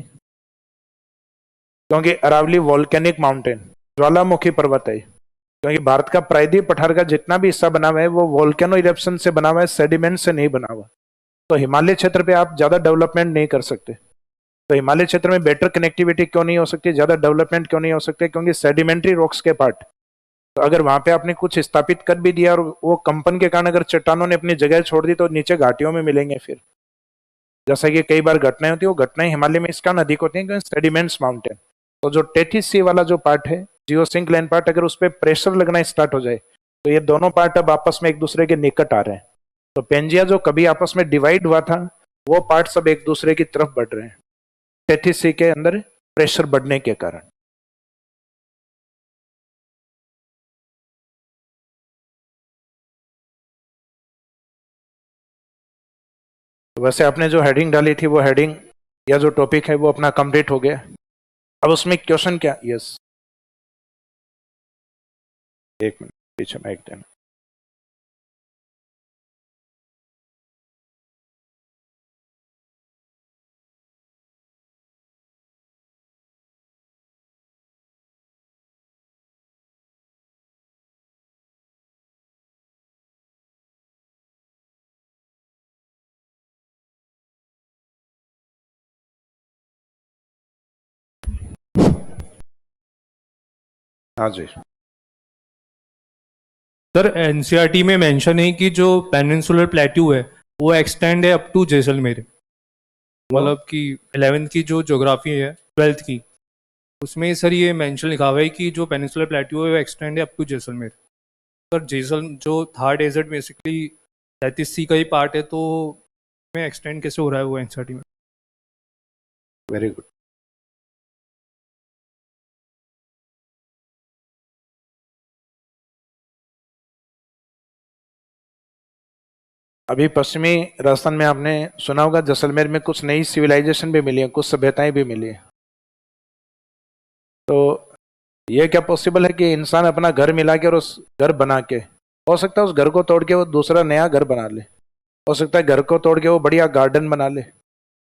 क्योंकि अरावली वॉल्केनिक माउंटेन ज्वालामुखी पर्वत है, क्योंकि भारत का प्रायद्वीप पठार का जितना भी हिस्सा बना हुआ है वो वोल्केनो इरप्शन से बना हुआ है, सेडिमेंट से नहीं बना हुआ। तो हिमालय क्षेत्र पे आप ज्यादा डेवलपमेंट नहीं कर सकते। तो हिमालय क्षेत्र में बेटर कनेक्टिविटी क्यों नहीं हो सकती, ज्यादा डेवलपमेंट क्यों नहीं हो सकते? क्योंकि सेडिमेंट्री रॉक्स के पार्ट, तो अगर वहां पे आपने कुछ स्थापित कर भी दिया और वो कंपन के कारण अगर चट्टानों ने अपनी जगह छोड़ दी तो नीचे घाटियों में मिलेंगे फिर, जैसा कि कई बार घटनाएं होती है। वो घटनाएं हिमालय में इस कारण अधिक होती है क्योंकि सेडिमेंट्स माउंटेन। तो जो टेथिस सी वाला जो पार्ट है, जियोसिंक लैंड पार्ट, अगर उस पर प्रेशर लगना स्टार्ट हो जाए तो ये दोनों पार्ट अब आपस में एक दूसरे के निकट आ रहे हैं। तो पेंजिया जो कभी आपस में डिवाइड हुआ था, वो पार्ट सब एक दूसरे की तरफ बढ़ रहे हैं टेथिस सी के अंदर प्रेशर बढ़ने के कारण। तो वैसे आपने जो हेडिंग डाली थी वो हेडिंग या जो टॉपिक है वो अपना कंप्लीट हो गया। अब उसमें क्वेश्चन क्या? यस, एक मिनट पीछे माइक देना। हाँ जी। सर एनसीईआरटी में मेंशन है कि जो पेनिनसुलर प्लेट्यू है वो एक्सटेंड है अप टू जैसलमेर। मतलब कि 11th की जो ज्योग्राफी है 12th की उसमें सर ये मेंशन लिखा हुआ है कि जो पेनिनसुलर प्लेट्यू है वो एक्सटेंड है अप टू जैसलमेर। सर जैसल जो थार डेजर्ट बेसिकली 33C का ही पार्ट है, तो में एक्सटेंड कैसे हो रहा है वो एनसीईआरटी में? Very good. अभी पश्चिमी राजस्थान में आपने सुना होगा जैसलमेर में कुछ नई सिविलाइजेशन भी मिली है, कुछ सभ्यताएं भी मिली है। तो ये क्या पॉसिबल है कि इंसान अपना घर मिला के और उस घर बना के, हो सकता है उस घर को तोड़ के वो दूसरा नया घर बना ले, हो सकता है घर को तोड़ के वो बढ़िया गार्डन बना ले,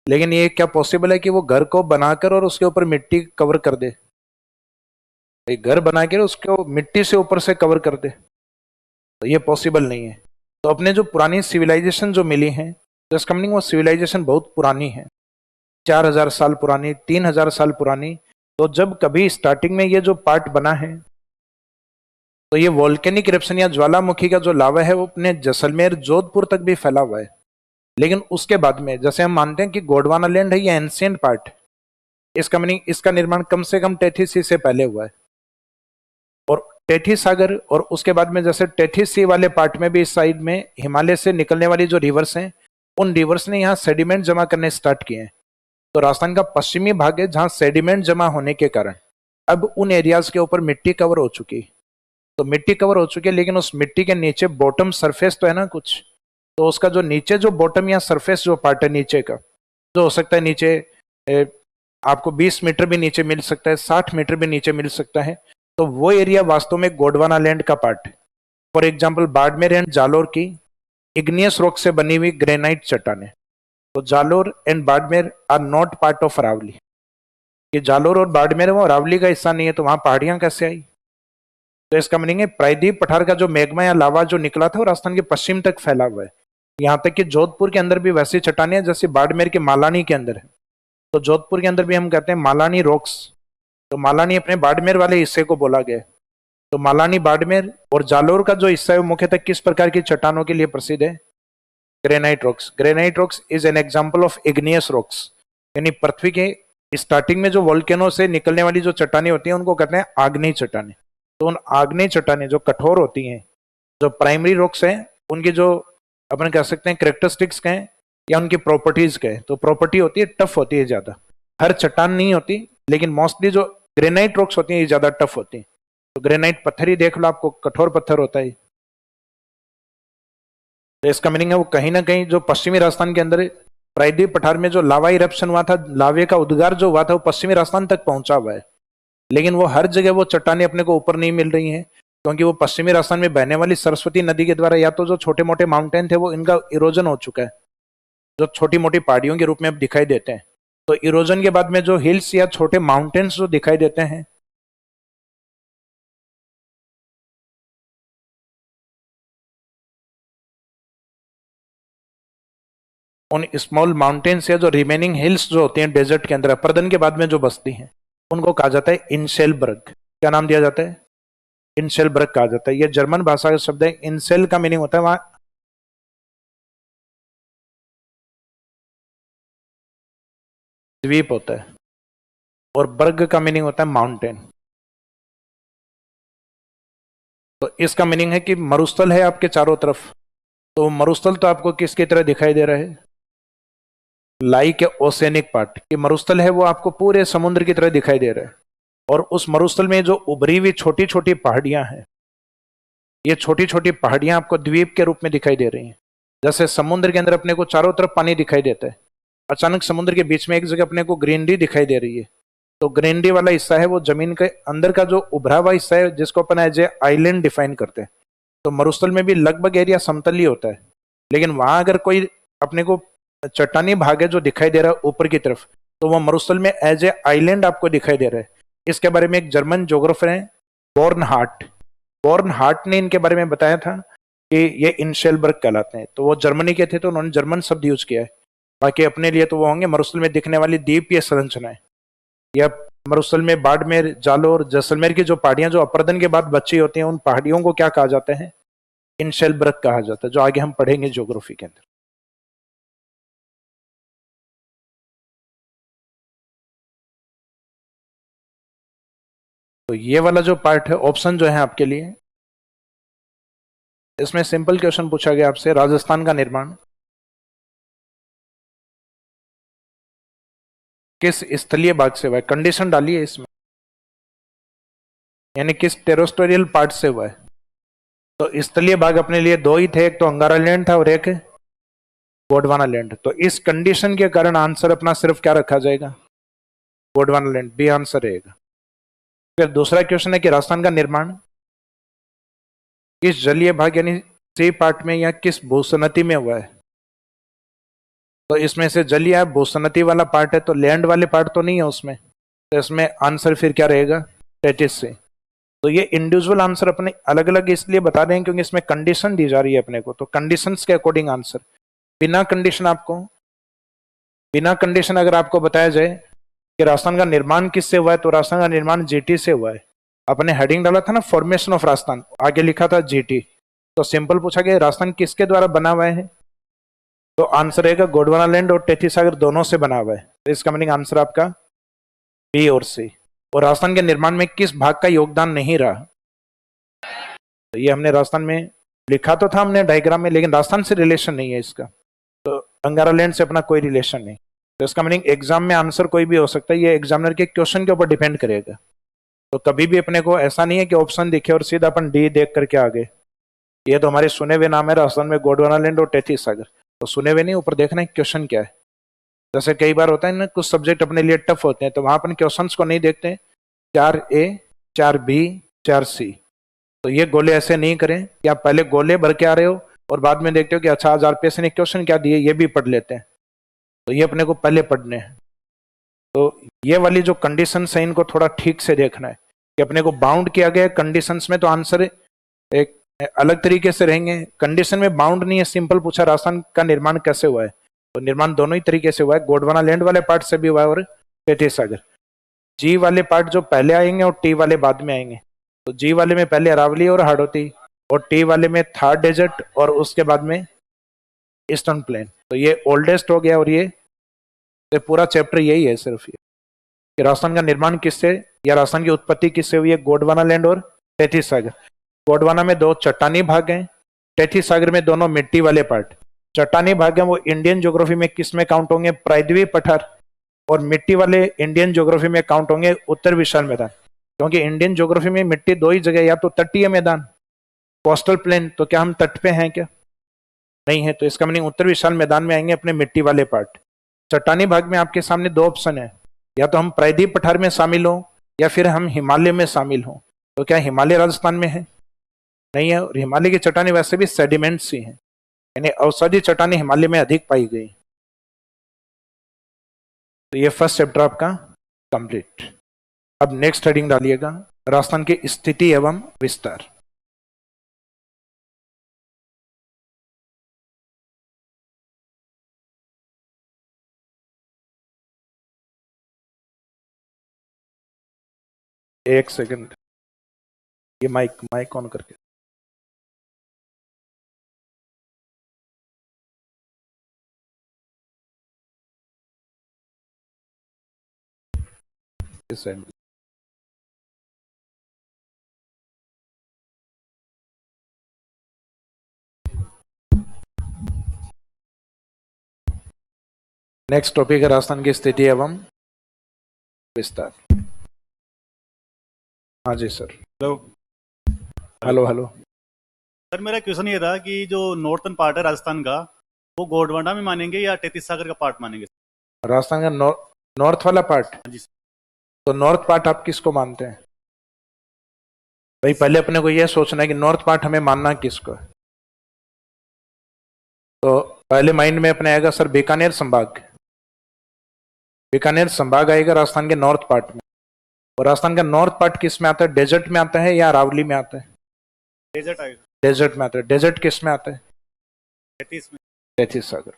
लेकिन ये क्या पॉसिबल है कि वो घर को बनाकर और उसके ऊपर मिट्टी कवर कर दे? एक घर बना के उसको मिट्टी से ऊपर से कवर कर दे, तो ये पॉसिबल नहीं है। तो अपने जो पुरानी सिविलाइजेशन जो मिली है, तो इसका मीनिंग वो सिविलाइजेशन बहुत पुरानी है, 4000 साल पुरानी, 3000 साल पुरानी। तो जब कभी स्टार्टिंग में ये जो पार्ट बना है, तो ये वोल्केनिक इरप्शन या ज्वालामुखी का जो लावा है वो अपने जैसलमेर जोधपुर तक भी फैला हुआ है। लेकिन उसके बाद में जैसे हम मानते हैं कि गोंडवाना लैंड है ये एंशियंट पार्ट, इसका मीनिंग इसका निर्माण कम से कम 33C से पहले हुआ है। और टेठी सागर और उसके बाद में जैसे 33C वाले पार्ट में भी इस साइड में हिमालय से निकलने वाली जो रिवर्स हैं, उन रिवर्स ने यहाँ सेडिमेंट जमा करने स्टार्ट किए हैं। तो राजस्थान का पश्चिमी भाग है जहाँ सेडिमेंट जमा होने के कारण अब उन एरियाज के ऊपर मिट्टी कवर हो चुकी है। तो मिट्टी कवर हो चुकी है, लेकिन उस मिट्टी के नीचे बॉटम सरफेस तो है ना कुछ, तो उसका जो नीचे जो बॉटम या सरफेस जो पार्ट है नीचे का, जो हो सकता है नीचे आपको 20 मीटर भी नीचे मिल सकता है, 60 मीटर भी नीचे मिल सकता है, तो वो एरिया वास्तव में गोंडवाना लैंड का पार्ट है। For example Barmer and Jalore की इग्नियस रॉक से बनी हुई ग्रेनाइट चट्टाने, तो Jalore and Barmer are not part of Aravalli. ये जालोर और बाड़मेर वो अरावली का हिस्सा नहीं है, तो वहां पहाड़ियां कैसे आई? तो इसका मीनिंग है प्रायद्वीप पठार का जो मैग्मा या लावा जो निकला था वो राजस्थान के पश्चिम तक फैला हुआ है। यहाँ तक कि जोधपुर के अंदर भी वैसी चट्टाने हैं जैसे बाड़मेर के मालानी के अंदर है, तो जोधपुर के अंदर भी हम कहते हैं मालानी रॉक्स। तो मालानी अपने बाड़मेर वाले हिस्से को बोला गया। तो मालानी बाड़मेर और जालोर का जो हिस्सा है वो मुख्यतः किस प्रकार की चट्टानों के लिए प्रसिद्ध है? Granite rocks. Granite rocks is an example of igneous rocks, यानी पृथ्वी के स्टार्टिंग में जो वोल्केनो से निकलने वाली जो चट्टाने होती हैं उनको कहते हैं आग्नेय चट्टाने। तो उन आग्नेय चट्टाने जो कठोर होती हैं, जो प्राइमरी रॉक्स हैं, उनकी जो अपन कह सकते हैं करेक्टरिस्टिक्स कहें या उनकी प्रॉपर्टीज कहें, तो प्रॉपर्टी होती है टफ होती है ज्यादा। हर चट्टान नहीं होती, लेकिन मोस्टली जो ग्रेनाइट रॉक्स होती हैं ये ज्यादा टफ होती हैं। तो ग्रेनाइट पत्थर ही देख लो, आपको कठोर पत्थर होता है। तो इसका मीनिंग है वो कहीं ना कहीं जो पश्चिमी राजस्थान के अंदर प्रायद्वीप पठार में जो लावा इरप्शन हुआ था, लावे का उद्गार जो हुआ था वो पश्चिमी राजस्थान तक पहुंचा हुआ है। लेकिन वो हर जगह वो चट्टानें अपने को ऊपर नहीं मिल रही हैं, क्योंकि वो पश्चिमी राजस्थान में बहने वाली सरस्वती नदी के द्वारा या तो जो छोटे मोटे माउंटेन थे वो इनका इरोजन हो चुका है, जो छोटी मोटी पहाड़ियों के रूप में अब दिखाई देते हैं। तो इरोजन के बाद में जो हिल्स या छोटे माउंटेन्स जो दिखाई देते हैं, उन स्मॉल माउंटेन्स या जो रिमेनिंग हिल्स जो होती हैं डेजर्ट के अंदर अपर्दन के बाद में जो बसती हैं, उनको कहा जाता है इंशेलबर्ग। क्या नाम दिया जाता है? इंशेलबर्ग कहा जाता है। ये जर्मन भाषा का शब्द है। इंसेल का मीनिंग होता है वहां द्वीप होता है, और बर्ग का मीनिंग होता है माउंटेन। तो इसका मीनिंग है कि मरुस्थल है आपके चारों तरफ, तो मरुस्थल तो आपको किसकी तरह दिखाई दे रहा है? लाइक ए ओसेनिक पार्ट की मरुस्थल है वो आपको पूरे समुद्र की तरह दिखाई दे रहा है। और उस मरुस्थल में जो उभरी हुई छोटी छोटी पहाड़ियां हैं, ये छोटी छोटी पहाड़ियां आपको द्वीप के रूप में दिखाई दे रही हैं। जैसे समुद्र के अंदर अपने को चारों तरफ पानी दिखाई देता है, अचानक समुद्र के बीच में एक जगह अपने को ग्रीनरी दिखाई दे रही है, तो ग्रीनरी वाला हिस्सा है वो जमीन के अंदर का जो उभरा हुआ हिस्सा है, जिसको अपन एज ए आइलैंड डिफाइन करते हैं। तो मरुस्थल में भी लगभग एरिया समतल ही होता है, लेकिन वहां अगर कोई अपने को चट्टानी भाग है जो दिखाई दे रहा है ऊपर की तरफ, तो वह मरुस्थल में एज ए आइलैंड आपको दिखाई दे रहा है। इसके बारे में एक जर्मन ज्योग्राफर हैं बॉर्नहार्ट, बॉर्नहार्ट ने इनके बारे में बताया था कि ये इंशेलबर्ग कहलाते हैं। तो वो जर्मनी के थे, तो उन्होंने जर्मन शब्द यूज किया है। बाकी अपने लिए तो वो होंगे मरुस्थल में दिखने वाली द्वीपीय संरचनाएं। या मरुस्थल में बाड़मेर, जालोर, जैसलमेर की जो पहाड़ियां जो अपरदन के बाद बची होती हैं, उन पहाड़ियों को क्या कहा जाता है? इनशेलब्रग कहा जाता है, जो आगे हम पढ़ेंगे ज्योग्राफी के अंदर। तो ये वाला जो पार्ट है, ऑप्शन जो है आपके लिए, इसमें सिंपल क्वेश्चन पूछा गया आपसे, राजस्थान का निर्माण किस स्थलीय भाग से हुआ है? कंडीशन डाली है इसमें, यानी किस टेरोस्टेरियल पार्ट से हुआ है। तो स्थलीय भाग अपने लिए दो ही थे, एक तो अंगारा लैंड था और एक गोंडवाना लैंड। तो इस कंडीशन के कारण आंसर अपना सिर्फ क्या रखा जाएगा? गोंडवाना लैंड, बी आंसर रहेगा। फिर दूसरा क्वेश्चन है कि राजस्थान का निर्माण किस जलीय भाग यानी सी पार्ट में या किस भूसनती में हुआ है? तो इसमें से जलीय है, भूसनती वाला पार्ट है, तो लैंड वाले पार्ट तो नहीं है उसमें, तो इसमें आंसर फिर क्या रहेगा? टेटिस से। तो ये इंडिविजुअल आंसर अपने अलग अलग इसलिए बता रहे हैं क्योंकि इसमें कंडीशन दी जा रही है अपने को, तो कंडीशंस के अकॉर्डिंग आंसर। बिना कंडीशन अगर आपको बताया जाए कि राजस्थान का निर्माण किससे हुआ है, तो राजस्थान का निर्माण जीटी से हुआ है। अपने हेडिंग डाला था ना, फॉर्मेशन ऑफ राजस्थान, आगे लिखा था जीटी। तो सिंपल पूछा गया राजस्थान किसके द्वारा बना हुआ है, तो आंसर रहेगा गोंडवाना लैंड और टेथी सागर दोनों से बना हुआ है। तो इसका मीनिंग आंसर आपका बी और सी। और राजस्थान के निर्माण में किस भाग का योगदान नहीं रहा? तो ये हमने राजस्थान में लिखा तो था हमने डायग्राम में, लेकिन राजस्थान से रिलेशन नहीं है इसका, तो अंगारा लैंड से अपना कोई रिलेशन नहीं। तो इसका मीनिंग एग्जाम में आंसर कोई भी हो सकता है, ये एग्जामिनर के क्वेश्चन के ऊपर डिपेंड करेगा। तो कभी भी अपने को ऐसा नहीं है कि ऑप्शन दिखे और सीधा अपन डी देख करके आ गए। ये तो हमारे सुने हुए नाम है राजस्थान में, गोंडवाना लैंड और टेथी सागर। तो सुने हुए नहीं, ऊपर देखना है क्वेश्चन क्या है। जैसे कई बार होता है ना, कुछ सब्जेक्ट अपने लिए टफ होते हैं, तो वहां अपन क्वेश्चन को नहीं देखते 4A 4B 4C। तो ये गोले ऐसे नहीं करें कि आप पहले गोले भर के आ रहे हो और बाद में देखते हो कि अच्छा आज आरपीएससी ने क्वेश्चन क्या दिए, ये भी पढ़ लेते हैं। तो ये अपने को पहले पढ़ने हैं। तो ये वाली जो कंडीशंस है, इनको थोड़ा ठीक से देखना है कि अपने को बाउंड किया गया कंडीशंस में, तो आंसर एक अलग तरीके से रहेंगे। कंडीशन में बाउंड नहीं है, सिंपल पूछा राजस्थान का निर्माण कैसे हुआ है, तो निर्माण दोनों ही तरीके से हुआ है, गोंडवाना लैंड वाले पार्ट से भी हुआ है और टेथी सागर। जी वाले पार्ट जो पहले आएंगे और टी वाले बाद में आएंगे। तो जी वाले में पहले अरावली और हाड़ौती, और टी वाले में थार डेजर्ट और उसके बाद में ईस्टर्न प्लेन। तो ये ओल्डेस्ट हो गया, और ये पूरा चैप्टर यही है सिर्फ ये कि राजस्थान का निर्माण किससे या राजस्थान की उत्पत्ति किससे हुई है, गोंडवाना लैंड और टेथी सागर। गोंडवाना में दो चट्टानी भाग हैं, टेथी सागर में दोनों मिट्टी वाले पार्ट। चट्टानी भाग हैं वो इंडियन ज्योग्राफी में किस में काउंट होंगे, प्रायद्वीप पठार, और मिट्टी वाले इंडियन ज्योग्राफी में काउंट होंगे उत्तर विशाल मैदान। क्योंकि इंडियन ज्योग्राफी में मिट्टी दो ही जगह, या तो तटीय मैदान कोस्टल प्लेन, तो क्या हम तट पे हैं क्या? नहीं है, तो इसका मीनिंग उत्तर विशाल मैदान में आएंगे अपने मिट्टी वाले पार्ट। चट्टानी भाग में आपके सामने दो ऑप्शन है, या तो हम प्रायद्वीप पठार में शामिल हो या फिर हम हिमालय में शामिल हो। तो क्या हिमालय राजस्थान में है? नहीं है, और हिमालय की चट्टानी वैसे भी सेडिमेंट्स ही है, यानी अवसादी चट्टानी हिमालय में अधिक पाई गई। तो ये फर्स्ट चैप्टर आपका कंप्लीट। अब नेक्स्ट हेडिंग डालिएगा, राजस्थान की स्थिति एवं विस्तार। एक सेकंड, ये माइक ऑन करके। इस साइड। नेक्स्ट टॉपिक है राजस्थान की स्थिति एवं विस्तार। हाँ जी sir. Hello hello hello. Sir, मेरा क्वेश्चन ये था कि जो नॉर्थन पार्ट है राजस्थान का, वो गोंडवाना में मानेंगे या टेथीस सागर का पार्ट मानेंगे? राजस्थान का नॉर्थ वाला पार्ट। हाँ जी सर। तो नॉर्थ पार्ट आप किसको मानते हैं भाई? पहले अपने को यह सोचना है कि नॉर्थ पार्ट हमें मानना किसको है। तो पहले माइंड में अपने आएगा सर बीकानेर संभाग। बीकानेर संभाग आएगा राजस्थान के नॉर्थ पार्ट में। और राजस्थान का नॉर्थ पार्ट किस में आता है, डेजर्ट में आता है या अरावली में आता है? डेजर्ट आएगा। डेजर्ट में आता है। डेजर्ट किस में आता है? टेथीस में। टेथी सागर।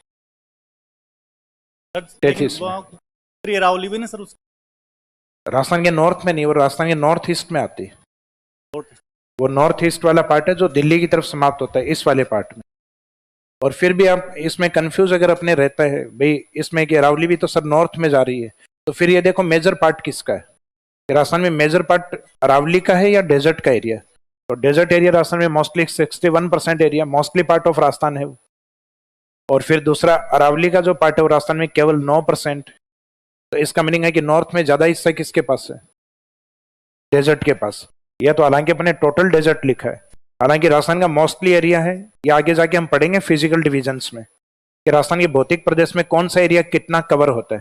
सर टेथीस में। अरावली भी ना सर उसका? राजस्थान के नॉर्थ में नहीं, वो राजस्थान के नॉर्थ ईस्ट में आती है। North- वो नॉर्थ ईस्ट वाला पार्ट है जो दिल्ली की तरफ समाप्त होता है, इस वाले पार्ट में। और फिर भी आप इसमें कंफ्यूज अगर अपने रहता है भाई इसमें कि अरावली भी तो सर नॉर्थ में जा रही है, तो फिर ये देखो मेजर पार्ट किसका है। राजस्थान में मेजर पार्ट अरावली का है या डेजर्ट का एरिया? तो डेजर्ट एरिया राजस्थान में mostly 61% area, mostly part of Rajasthan है वो। और फिर दूसरा अरावली का जो पार्ट है वो राजस्थान में केवल 9%। तो इसका मीनिंग है कि नॉर्थ में ज्यादा हिस्सा किसके पास है? डेजर्ट के पास। यह तो हालांकि अपने टोटल डेजर्ट लिखा है, हालांकि राजस्थान का मोस्टली एरिया है। ये आगे जाके हम पढ़ेंगे फिजिकल डिविजन्स में कि राजस्थान के भौतिक प्रदेश में कौन सा एरिया कितना कवर होता है।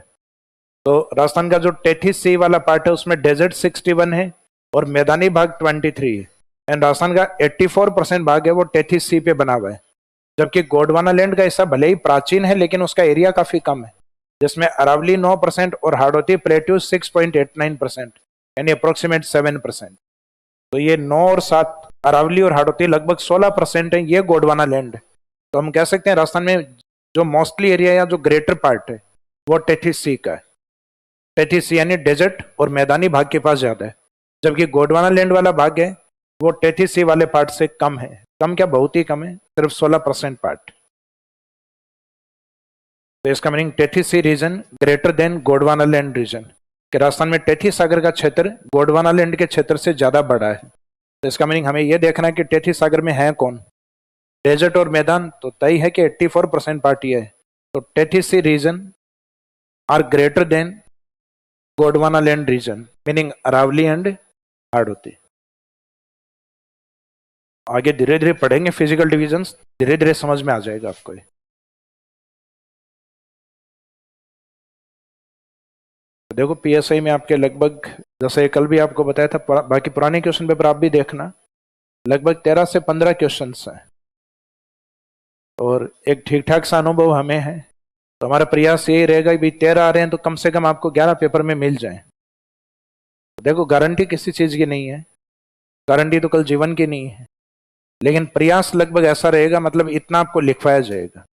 तो राजस्थान का जो 33C वाला पार्ट है उसमें डेजर्ट 61 है और मैदानी भाग 23 है। एंड राजस्थान का 84% भाग है वो 33C पे बना हुआ है। जबकि गोंडवाना लैंड का हिस्सा भले ही प्राचीन है लेकिन उसका एरिया काफी कम है, जिसमें अरावली 9% और हाड़ौती प्लेट्यू 6.89%, यानी अप्रोक्सीमेट 7%। तो ये 9 और 7 अरावली और हाड़ौती लगभग 16% है, ये गोंडवाना लैंड है। तो हम कह सकते हैं राजस्थान में जो मोस्टली एरिया या जो ग्रेटर पार्ट है वो 33C का है। 33C यानी डेजर्ट और मैदानी भाग के पास ज्यादा है, जबकि गोंडवाना लैंड वाला भाग है वो 33C वाले पार्ट से कम है। कम क्या, बहुत ही कम है, सिर्फ 16% पार्ट। तो इसका meaning 33C region greater than Gondwana land region, कि राजस्थान में 33 सागर का क्षेत्र गोंडवाना लैंड के क्षेत्र से ज्यादा बड़ा है। तो इसका मीनिंग हमें यह देखना है कि 33 सागर में है कौन, डेजर्ट और मैदान। तो तय है कि 84% पार्ट ये है। तो 33C region are greater than Gondwana land region, meaning Aravalli and Hadoti. आगे धीरे धीरे पढ़ेंगे फिजिकल डिविजन्स, धीरे धीरे समझ में आ जाएगा आपको। देखो पीएसआई में आपके लगभग, जैसे कल भी आपको बताया था, बाकी पुराने क्वेश्चन पेपर आप भी देखना, लगभग 13 से 15 क्वेश्चंस हैं और एक ठीक ठाक सा अनुभव हमें है। तो हमारा प्रयास यही रहेगा कि 13 आ रहे हैं तो कम से कम आपको 11 पेपर में मिल जाए। देखो गारंटी किसी चीज की नहीं है, गारंटी तो कल जीवन की नहीं है, लेकिन प्रयास लगभग ऐसा रहेगा, मतलब इतना आपको लिखवाया जाएगा।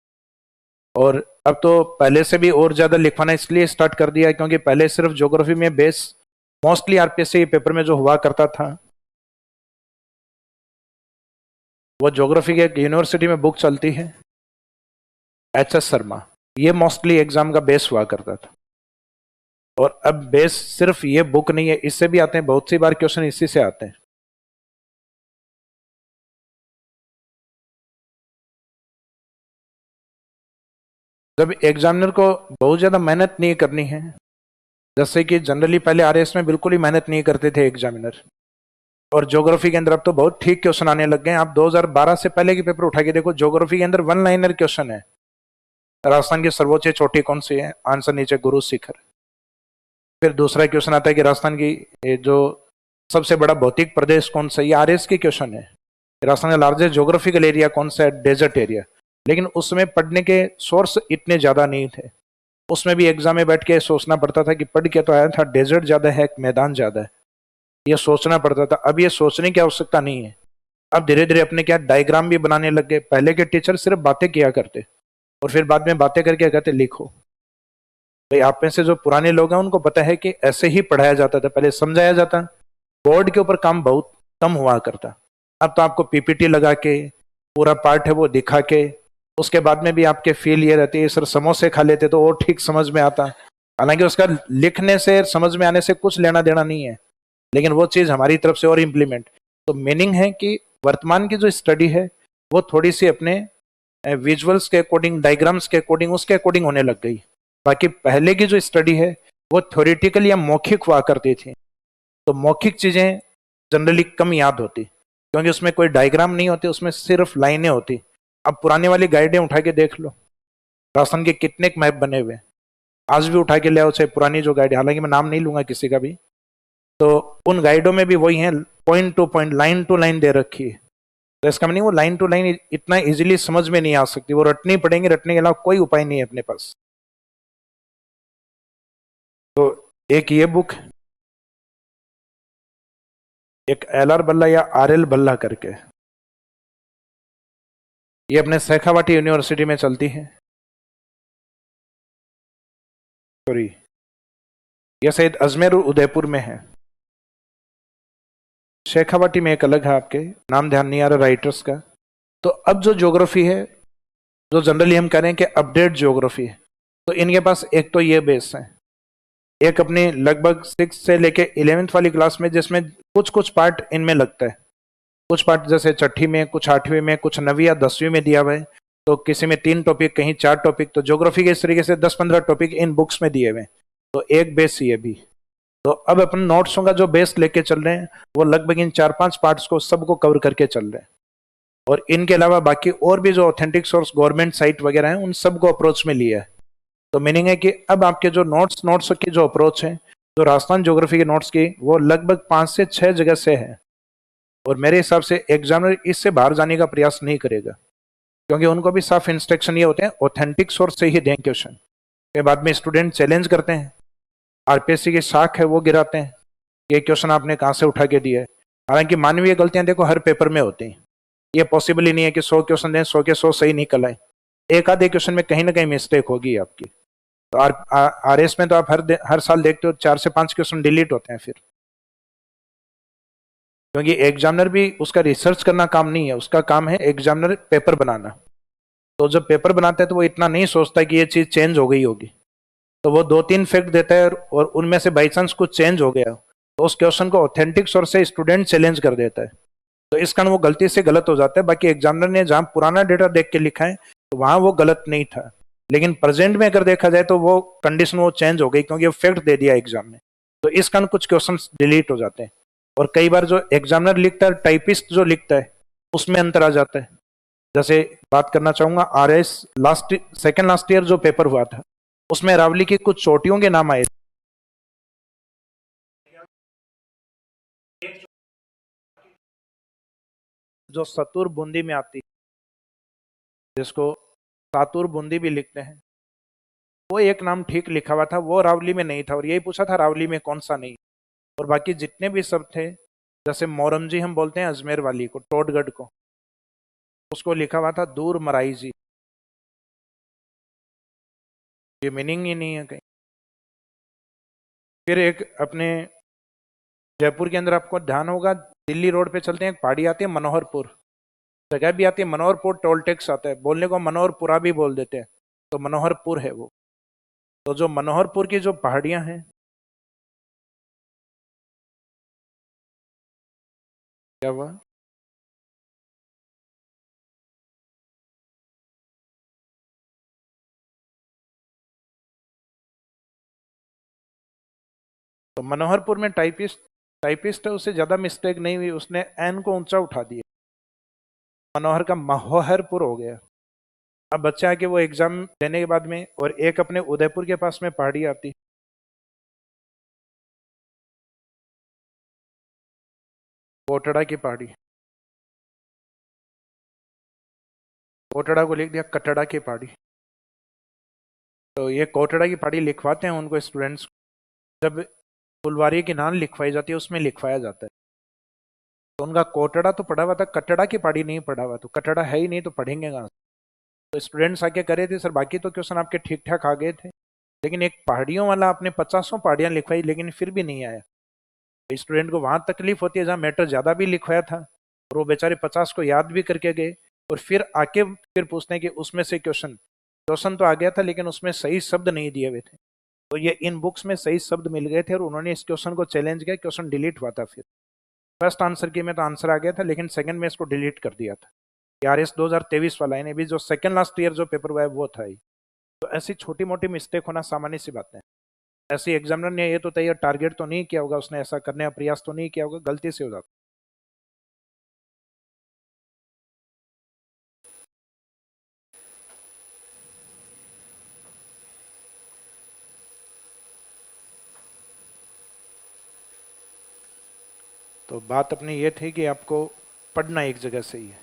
और अब तो पहले से भी और ज्यादा लिखवाना इसलिए स्टार्ट कर दिया क्योंकि पहले सिर्फ ज्योग्राफी में बेस मोस्टली आरपीएससी पेपर में जो हुआ करता था, वो ज्योग्राफी के एक यूनिवर्सिटी में बुक चलती है एच.एस. शर्मा, ये मोस्टली एग्जाम का बेस हुआ करता था। और अब बेस सिर्फ ये बुक नहीं है, इससे भी आते हैं, बहुत सी बार क्वेश्चन इसी से आते हैं। जब एग्जामिनर को बहुत ज्यादा मेहनत नहीं करनी है, जैसे कि जनरली पहले आरएस में बिल्कुल ही मेहनत नहीं करते थे एग्जामिनर, और ज्योग्राफी के अंदर अब तो बहुत ठीक क्वेश्चन आने लग गए हैं। आप 2012 से पहले के पेपर उठा के देखो, ज्योग्राफी के अंदर 1 लाइनर क्वेश्चन है, राजस्थान की सर्वोच्च चोटी कौन सी है, आंसर नीचे गुरु शिखर। फिर दूसरा क्वेश्चन आता है कि राजस्थान की जो सबसे बड़ा भौतिक प्रदेश कौन सा, ये आरएस की क्वेश्चन है। राजस्थान का लार्जेस्ट ज्योग्राफिकल एरिया कौन सा है, डेजर्ट एरिया। लेकिन उसमें पढ़ने के सोर्स इतने ज्यादा नहीं थे, उसमें भी एग्जाम में बैठ के सोचना पड़ता था कि पढ़ के तो आया था डेजर्ट ज्यादा है मैदान ज्यादा है, ये सोचना पड़ता था। अब ये सोचने की आवश्यकता नहीं है, अब धीरे धीरे अपने क्या डायग्राम भी बनाने लग गए। पहले के टीचर सिर्फ बातें किया करते और फिर बाद में बातें करके कहते लिखो। भाई आप में से जो पुराने लोग हैं उनको पता है कि ऐसे ही पढ़ाया जाता था, पहले समझाया जाता, बोर्ड के ऊपर काम बहुत कम हुआ करता। अब तो आपको पीपीटी लगा के पूरा पार्ट है वो दिखा के, उसके बाद में भी आपके फील ये रहती है सर समोसे खा लेते तो और ठीक समझ में आता। हालांकि उसका लिखने से समझ में आने से कुछ लेना देना नहीं है, लेकिन वो चीज हमारी तरफ से और इम्प्लीमेंट। तो मीनिंग है कि वर्तमान की जो स्टडी है वो थोड़ी सी अपने विजुअल्स के अकॉर्डिंग, डायग्राम्स के अकॉर्डिंग, उसके अकॉर्डिंग होने लग गई। बाकी पहले की जो स्टडी है वो थ्योरेटिकल या मौखिक हुआ करती थी, तो मौखिक चीजें जनरली कम याद होती क्योंकि उसमें कोई डायग्राम नहीं होती, उसमें सिर्फ लाइनें होती। अब पुराने वाली गाइडें उठा के देख लो, राजस्थान के कितने मैप बने हुए, आज भी उठा के ले आओ, चाहे पुरानी जो गाइड, हालांकि मैं नाम नहीं लूंगा किसी का भी, तो उन गाइडों में भी वही है, point to point, line to line दे रखी है। तो इसका मतलब वो लाइन टू लाइन इतना इजीली समझ में नहीं आ सकती, वो रटनी पड़ेंगे, रटने के अलावा कोई उपाय नहीं है अपने पास। तो एक ये बुक, एक एल.आर. बल्ला या आर.एल. बल्ला करके, ये अपने शेखावाटी यूनिवर्सिटी में चलती है, सॉरी यह शायद अजमेर और उदयपुर में है। शेखावाटी में एक अलग है, आपके नाम ध्यान नहीं आ रहा राइटर्स का। तो अब जो ज्योग्राफी है, जो जनरली हम कह रहे हैं कि अपडेट ज्योग्राफी है, तो इनके पास एक तो ये बेस है, एक अपनी लगभग 6 से लेके 11th वाली क्लास में, जिसमें कुछ कुछ पार्ट इनमें लगता है। कुछ पार्ट जैसे छठी में, कुछ 8वीं में, कुछ 9वीं या 10वीं में दिया हुआ है। तो किसी में 3 टॉपिक, कहीं 4 टॉपिक। तो ज्योग्राफी के इस तरीके से 10-15 टॉपिक इन बुक्स में दिए हुए हैं। तो एक बेस ये भी। तो अब अपन नोट्सों का जो बेस लेके चल रहे हैं, वो लगभग इन 4-5 पार्ट्स को सबको कवर करके चल रहे हैं। और इनके अलावा बाकी और भी जो ऑथेंटिक सोर्स गवर्नमेंट साइट वगैरह है, उन सबको अप्रोच में लिया है। तो मीनिंग है कि अब आपके जो नोट्स की जो अप्रोच है, जो राजस्थान ज्योग्राफी के नोट्स की, वो लगभग 5 से 6 जगह से है। और मेरे हिसाब से एग्जामिनर इससे बाहर जाने का प्रयास नहीं करेगा, क्योंकि उनको भी साफ इंस्ट्रक्शन ये होते हैं ऑथेंटिक सोर्स से ही दें क्वेश्चन। के बाद में स्टूडेंट चैलेंज करते हैं, आरपीएससी की शाख है वो गिराते हैं, ये क्वेश्चन आपने कहाँ से उठा के दिया है। हालांकि मानवीय गलतियां देखो हर पेपर में होती हैं, ये पॉसिबल ही नहीं है कि 100 क्वेश्चन दें 100 के 100 सही निकल आए। एक आधे क्वेश्चन में कहीं ना कहीं मिस्टेक होगी आपकी। तो आर एस में तो आप हर साल देखते हो 4 से 5 क्वेश्चन डिलीट होते हैं फिर, क्योंकि एग्जामिनर भी उसका रिसर्च करना काम नहीं है, उसका काम है एग्जामिनर पेपर बनाना। तो जब पेपर बनाता है तो वो इतना नहीं सोचता कि ये चीज चेंज हो गई होगी। तो वो 2-3 फैक्ट देता है और उनमें से बाई चांस कुछ चेंज हो गया तो उस क्वेश्चन को ऑथेंटिक सोर्स से स्टूडेंट चैलेंज कर देता है। तो इस कारण वो गलती से गलत हो जाता है। बाकी एग्जामिनर ने जहां पुराना डेटा देख के लिखा है तो वहां वो गलत नहीं था, लेकिन प्रेजेंट में अगर देखा जाए तो वो कंडीशन वो चेंज हो गई, क्योंकि वो फैक्ट दे दिया एग्जाम में। तो इस कारण कुछ क्वेश्चन डिलीट हो जाते हैं। और कई बार जो एग्जामिनर लिखता है, टाइपिस्ट जो लिखता है, उसमें अंतर आ जाता है। जैसे बात करना चाहूंगा आरएस सेकेंड लास्ट ईयर जो पेपर हुआ था, उसमें रावली की कुछ चोटियों के नाम आए। जो सतुर बूंदी में आती, जिसको सातुर बूंदी भी लिखते हैं, वो एक नाम ठीक लिखा हुआ था, वो रावली में नहीं था। और यही पूछा था रावली में कौन सा नहीं। और बाकी जितने भी सब थे, जैसे मोरमजी हम बोलते हैं अजमेर वाली को, टोडगढ़ को, उसको लिखा हुआ था दूर मराई जी। ये मीनिंग ही नहीं है कहीं। फिर एक अपने जयपुर के अंदर आपको ध्यान होगा, दिल्ली रोड पे चलते हैं, एक पहाड़ी आती है मनोहरपुर, जगह भी आती है मनोहरपुर, टोल टैक्स आता है, बोलने को मनोहरपुरा भी बोल देते हैं, तो मनोहरपुर है वो। तो जो मनोहरपुर की जो पहाड़ियां हैं, क्या हुआ? तो मनोहरपुर में टाइपिस्ट है, उससे ज्यादा मिस्टेक नहीं हुई, उसने एन को ऊंचा उठा दिया, मनोहर का महोहरपुर हो गया। अब बच्चे आके वो एग्जाम देने के बाद में, और एक अपने उदयपुर के पास में पहाड़ी आती, कोटड़ा की पहाड़ी, कोटड़ा को लिख दिया कटड़ा की पहाड़ी। तो ये कोटड़ा की पहाड़ी लिखवाते हैं उनको स्टूडेंट्स, जब फुलवारी की नाम लिखवाई जाती है उसमें लिखवाया जाता है। तो उनका कोटड़ा तो पढ़ा हुआ था, कटड़ा की पहाड़ी नहीं पढ़ा हुआ। तो कटड़ा है ही नहीं तो पढ़ेंगे कहाँ से? तो स्टूडेंट्स आके करे थे सर बाकी तो क्वेश्चन आपके ठीक ठाक आ गए थे, लेकिन एक पहाड़ियों वाला आपने 50 पहाड़ियां लिखवाई लेकिन फिर भी नहीं आया। स्टूडेंट को वहां तकलीफ होती है जहां मैटर ज्यादा भी लिखवाया था, और वो बेचारे 50 को याद भी करके गए, और फिर आके फिर पूछते हैं कि उसमें से क्वेश्चन तो आ गया था लेकिन उसमें सही शब्द नहीं दिए हुए थे। तो ये इन बुक्स में सही शब्द मिल गए थे और उन्होंने इस क्वेश्चन को चैलेंज किया, क्वेश्चन डिलीट हुआ था। फिर फर्स्ट आंसर की में तो आंसर आ गया था, लेकिन सेकंड में इसको डिलीट कर दिया था। आरएस 2023 वाला है, भी जो सेकंड लास्ट ईयर जो पेपर हुआ है वो था ही। तो ऐसी छोटी मोटी मिस्टेक होना सामान्य सी बात है। ऐसी एग्जामिनर ने ये तो तैयार टारगेट तो नहीं किया होगा, उसने ऐसा करने का प्रयास तो नहीं किया होगा, गलती से हो जाता। तो बात अपनी ये थी कि आपको पढ़ना एक जगह से ही है,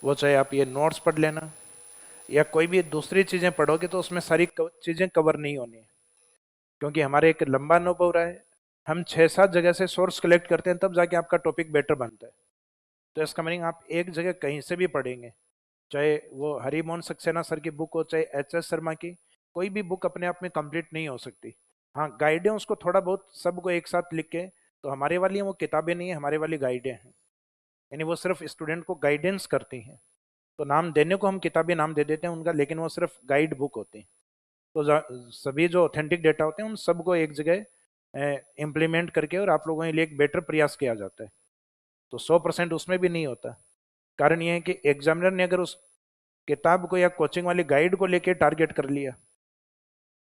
वो चाहे आप ये नोट्स पढ़ लेना या कोई भी दूसरी चीजें पढ़ोगे तो उसमें सारी चीजें कवर नहीं होनी है, क्योंकि हमारे एक लंबा अनुभव रहा है। हम 6-7 जगह से सोर्स कलेक्ट करते हैं तब जाके आपका टॉपिक बेटर बनता है। तो इसका मीनिंग आप एक जगह कहीं से भी पढ़ेंगे, चाहे वो हरिमोहन सक्सेना सर की बुक हो, चाहे एच एस शर्मा की, कोई भी बुक अपने आप में कंप्लीट नहीं हो सकती। हाँ गाइडें उसको थोड़ा बहुत सबको एक साथ लिख के, तो हमारे वाली वो किताबें नहीं है, हमारे वाली गाइडें हैं, यानी वो सिर्फ स्टूडेंट को गाइडेंस करती हैं। तो नाम देने को हम किताबी नाम दे देते हैं उनका, लेकिन वो सिर्फ गाइड बुक होती हैं। तो सभी जो ऑथेंटिक डेटा होते हैं उन सबको एक जगह इम्प्लीमेंट करके और आप लोगों के लिए एक बेटर प्रयास किया जाता है। तो 100% उसमें भी नहीं होता। कारण यह है कि एग्जामिनर ने अगर उस किताब को या कोचिंग वाली गाइड को लेके टारगेट कर लिया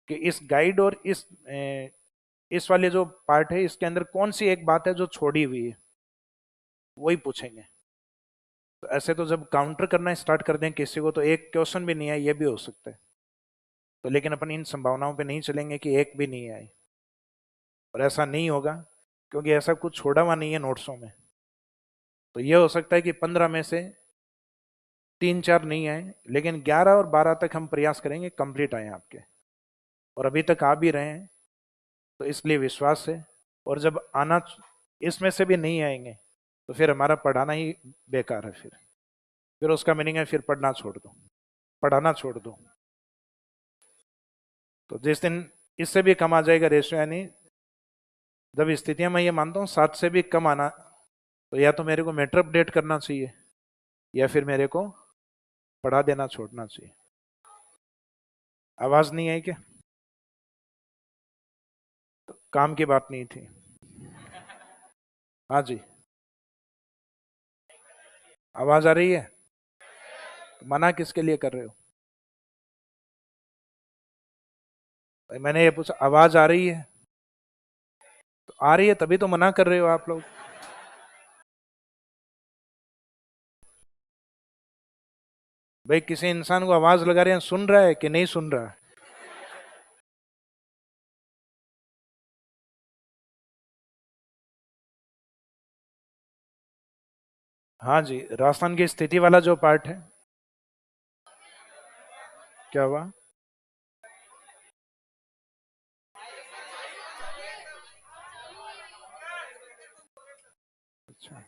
कि इस गाइड और इस वाले जो पार्ट है इसके अंदर कौन सी एक बात है जो छोड़ी हुई है, वही पूछेंगे। तो ऐसे तो जब काउंटर करना स्टार्ट कर दें किसी को, तो एक क्वेश्चन भी नहीं आए ये भी हो सकता है। तो लेकिन अपन इन संभावनाओं पे नहीं चलेंगे कि एक भी नहीं आए, और ऐसा नहीं होगा क्योंकि ऐसा कुछ छोड़ा हुआ नहीं है नोट्सों में। तो ये हो सकता है कि 15 में से 3-4 नहीं आए, लेकिन 11 और 12 तक हम प्रयास करेंगे कंप्लीट आए आपके, और अभी तक आ भी रहे हैं, तो इसलिए विश्वास है। और जब आना इसमें से भी नहीं आएंगे तो फिर हमारा पढ़ाना ही बेकार है। फिर उसका मीनिंग है फिर पढ़ना छोड़ दो, पढ़ाना छोड़ दो। तो जिस दिन इससे भी कम आ जाएगा रेशियो, यानी जब स्थितियां मैं ये मानता हूँ 7 से भी कम आना, तो या तो मेरे को मैटर अपडेट करना चाहिए या फिर मेरे को पढ़ा देना छोड़ना चाहिए। आवाज नहीं आई क्या? तो काम की बात नहीं थी। हाँ जी, आवाज आ रही है? तो मना किसके लिए कर रहे हो? भाई मैंने ये पूछा आवाज आ रही है, तो आ रही है तभी तो मना कर रहे हो आप लोग। भाई किसी इंसान को आवाज लगा रहे हैं, सुन रहा है कि नहीं सुन रहा है? हाँ जी, राजस्थान की स्थिति वाला जो पार्ट है, क्या हुआ? अच्छा,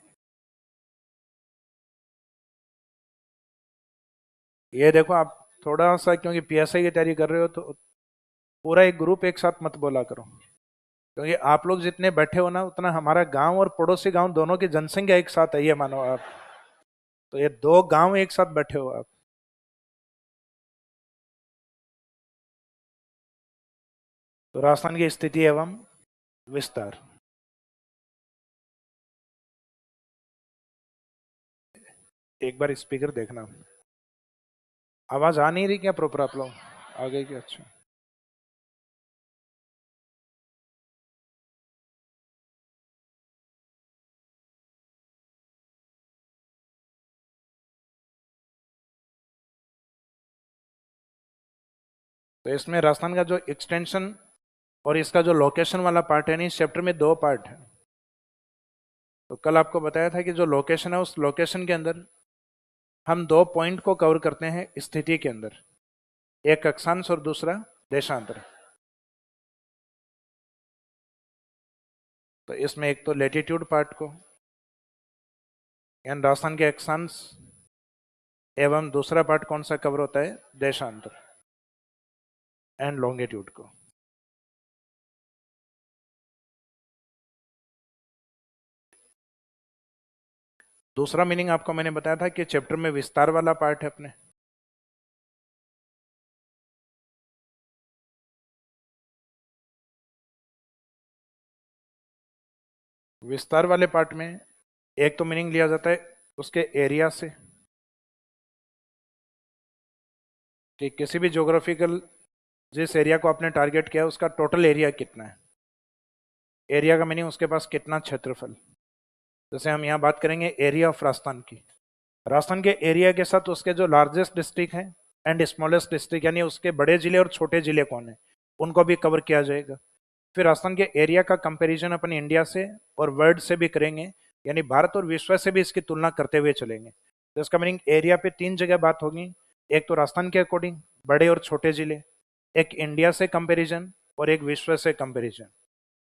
ये देखो आप थोड़ा सा क्योंकि पीएसआई की तैयारी कर रहे हो, तो पूरा एक ग्रुप एक साथ मत बोला करो, क्योंकि आप लोग जितने बैठे हो ना उतना हमारा गांव और पड़ोसी गांव दोनों की जनसंख्या एक साथ है, ये मानो आप। तो ये 2 गांव एक साथ बैठे हो आप। तो राजस्थान की स्थिति एवं विस्तार, एक बार स्पीकर देखना। आवाज आ नहीं रही क्या प्रॉपर? आप लोग आ गई क्या? अच्छा, तो इसमें राजस्थान का जो एक्सटेंशन और इसका जो लोकेशन वाला पार्ट है, नहीं इस चैप्टर में 2 पार्ट है। तो कल आपको बताया था कि जो लोकेशन है उस लोकेशन के अंदर हम 2 पॉइंट को कवर करते हैं स्थिति के अंदर, एक अक्षांश और दूसरा देशांतर। तो इसमें एक तो लेटीट्यूड पार्ट को यानी राजस्थान के अक्षांश, एवं दूसरा पार्ट कौन सा कवर होता है? देशांतर एंड लॉन्गिट्यूड को। दूसरा मीनिंग आपको मैंने बताया था कि चैप्टर में विस्तार वाला पार्ट है अपने, विस्तार वाले पार्ट में एक तो मीनिंग लिया जाता है उसके एरिया से, कि किसी भी ज्योग्राफिकल जिस एरिया को आपने टारगेट किया उसका टोटल एरिया कितना है। एरिया का मीनिंग उसके पास कितना क्षेत्रफल। जैसे हम यहाँ बात करेंगे एरिया ऑफ राजस्थान की, राजस्थान के एरिया के साथ उसके जो लार्जेस्ट डिस्ट्रिक्ट हैं एंड स्मॉलेस्ट डिस्ट्रिक्ट, यानी उसके बड़े जिले और छोटे जिले कौन है, उनको भी कवर किया जाएगा। फिर राजस्थान के एरिया का कंपैरिजन अपन इंडिया से और वर्ल्ड से भी करेंगे, यानी भारत और विश्व से भी इसकी तुलना करते हुए चलेंगे। तो इसका मीनिंग एरिया पे 3 जगह बात होगी, एक तो राजस्थान के अकॉर्डिंग बड़े और छोटे जिले, एक इंडिया से कंपेरिजन और एक विश्व से कंपेरिजन।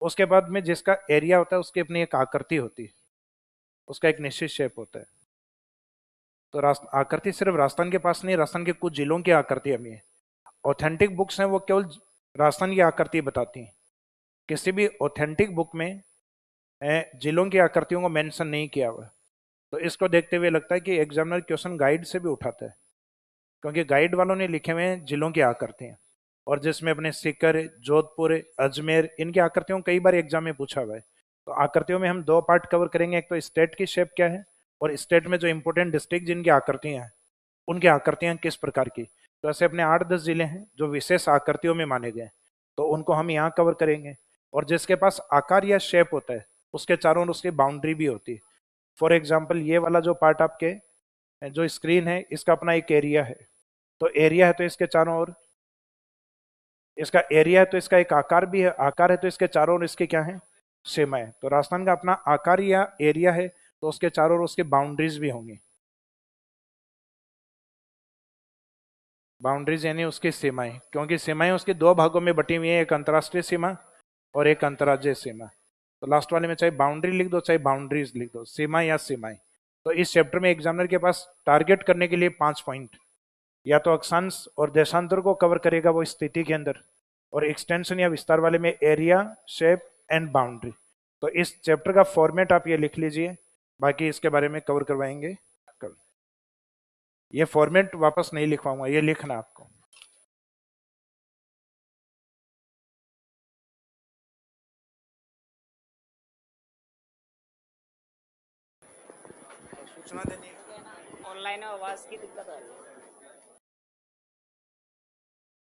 उसके बाद में जिसका एरिया होता है उसकी अपनी एक आकृति होती है, उसका एक निश्चित शेप होता है। तो आकृति सिर्फ राजस्थान के पास नहीं, राजस्थान के कुछ जिलों की आकृति हमें ऑथेंटिक बुक्स हैं वो केवल राजस्थान की आकृति बताती हैं, किसी भी ऑथेंटिक बुक में जिलों की आकृतियों को मेंशन नहीं किया हुआ। तो इसको देखते हुए लगता है कि एग्जामिनर क्वेश्चन गाइड से भी उठाता है, क्योंकि गाइड वालों ने लिखे हुए हैं जिलों की आकृतियां, और जिसमें अपने सीकर, जोधपुर, अजमेर, इनकी आकृतियों कई बार एग्जाम में पूछा हुआ है। तो आकृतियों में हम दो पार्ट कवर करेंगे, एक तो स्टेट की शेप क्या है, और स्टेट में जो इंपोर्टेंट डिस्ट्रिक्ट जिनकी आकृतियां हैं उनकी आकृतियां किस प्रकार की। तो ऐसे अपने 8-10 जिले हैं जो विशेष आकृतियों में माने गए, तो उनको हम यहाँ कवर करेंगे। और जिसके पास आकार या शेप होता है उसके चारों ओर उसकी बाउंड्री भी होती है। फॉर एग्जाम्पल ये वाला जो पार्ट आपके जो स्क्रीन है इसका अपना एक एरिया है, तो एरिया है तो इसके चारों ओर इसका एरिया है, तो इसका एक आकार भी है, आकार है तो इसके चारों ओर इसके क्या है, सीमाएं। तो राजस्थान का अपना आकार या एरिया है तो उसके चारों ओर उसकी बाउंड्रीज भी होंगी। बाउंड्रीज यानी उसकी सीमाएं, क्योंकि सीमाएं उसकी दो भागों में बटी हुई है, एक अंतर्राष्ट्रीय सीमा और एक अंतर्राज्यीय सीमा। तो लास्ट वाले में चाहे बाउंड्री लिख दो चाहे बाउंड्रीज लिख दो, सीमा या सीमाएं। तो इस चैप्टर में एग्जामिनर के पास टारगेट करने के लिए 5 पॉइंट, या तो अक्षांश और देशांतर को कवर करेगा वो स्थिति के अंदर, और एक्सटेंशन या विस्तार वाले में एरिया, शेप एंड बाउंड्री। तो इस चैप्टर का फॉर्मेट आप ये लिख लीजिए, बाकी इसके बारे में कवर करवाएंगे कल। ये फॉर्मेट वापस नहीं लिखवाऊंगा, ये लिखना आपको। सूचना देनी है। ऑनलाइन आवाज की दिक्कत आ रही है।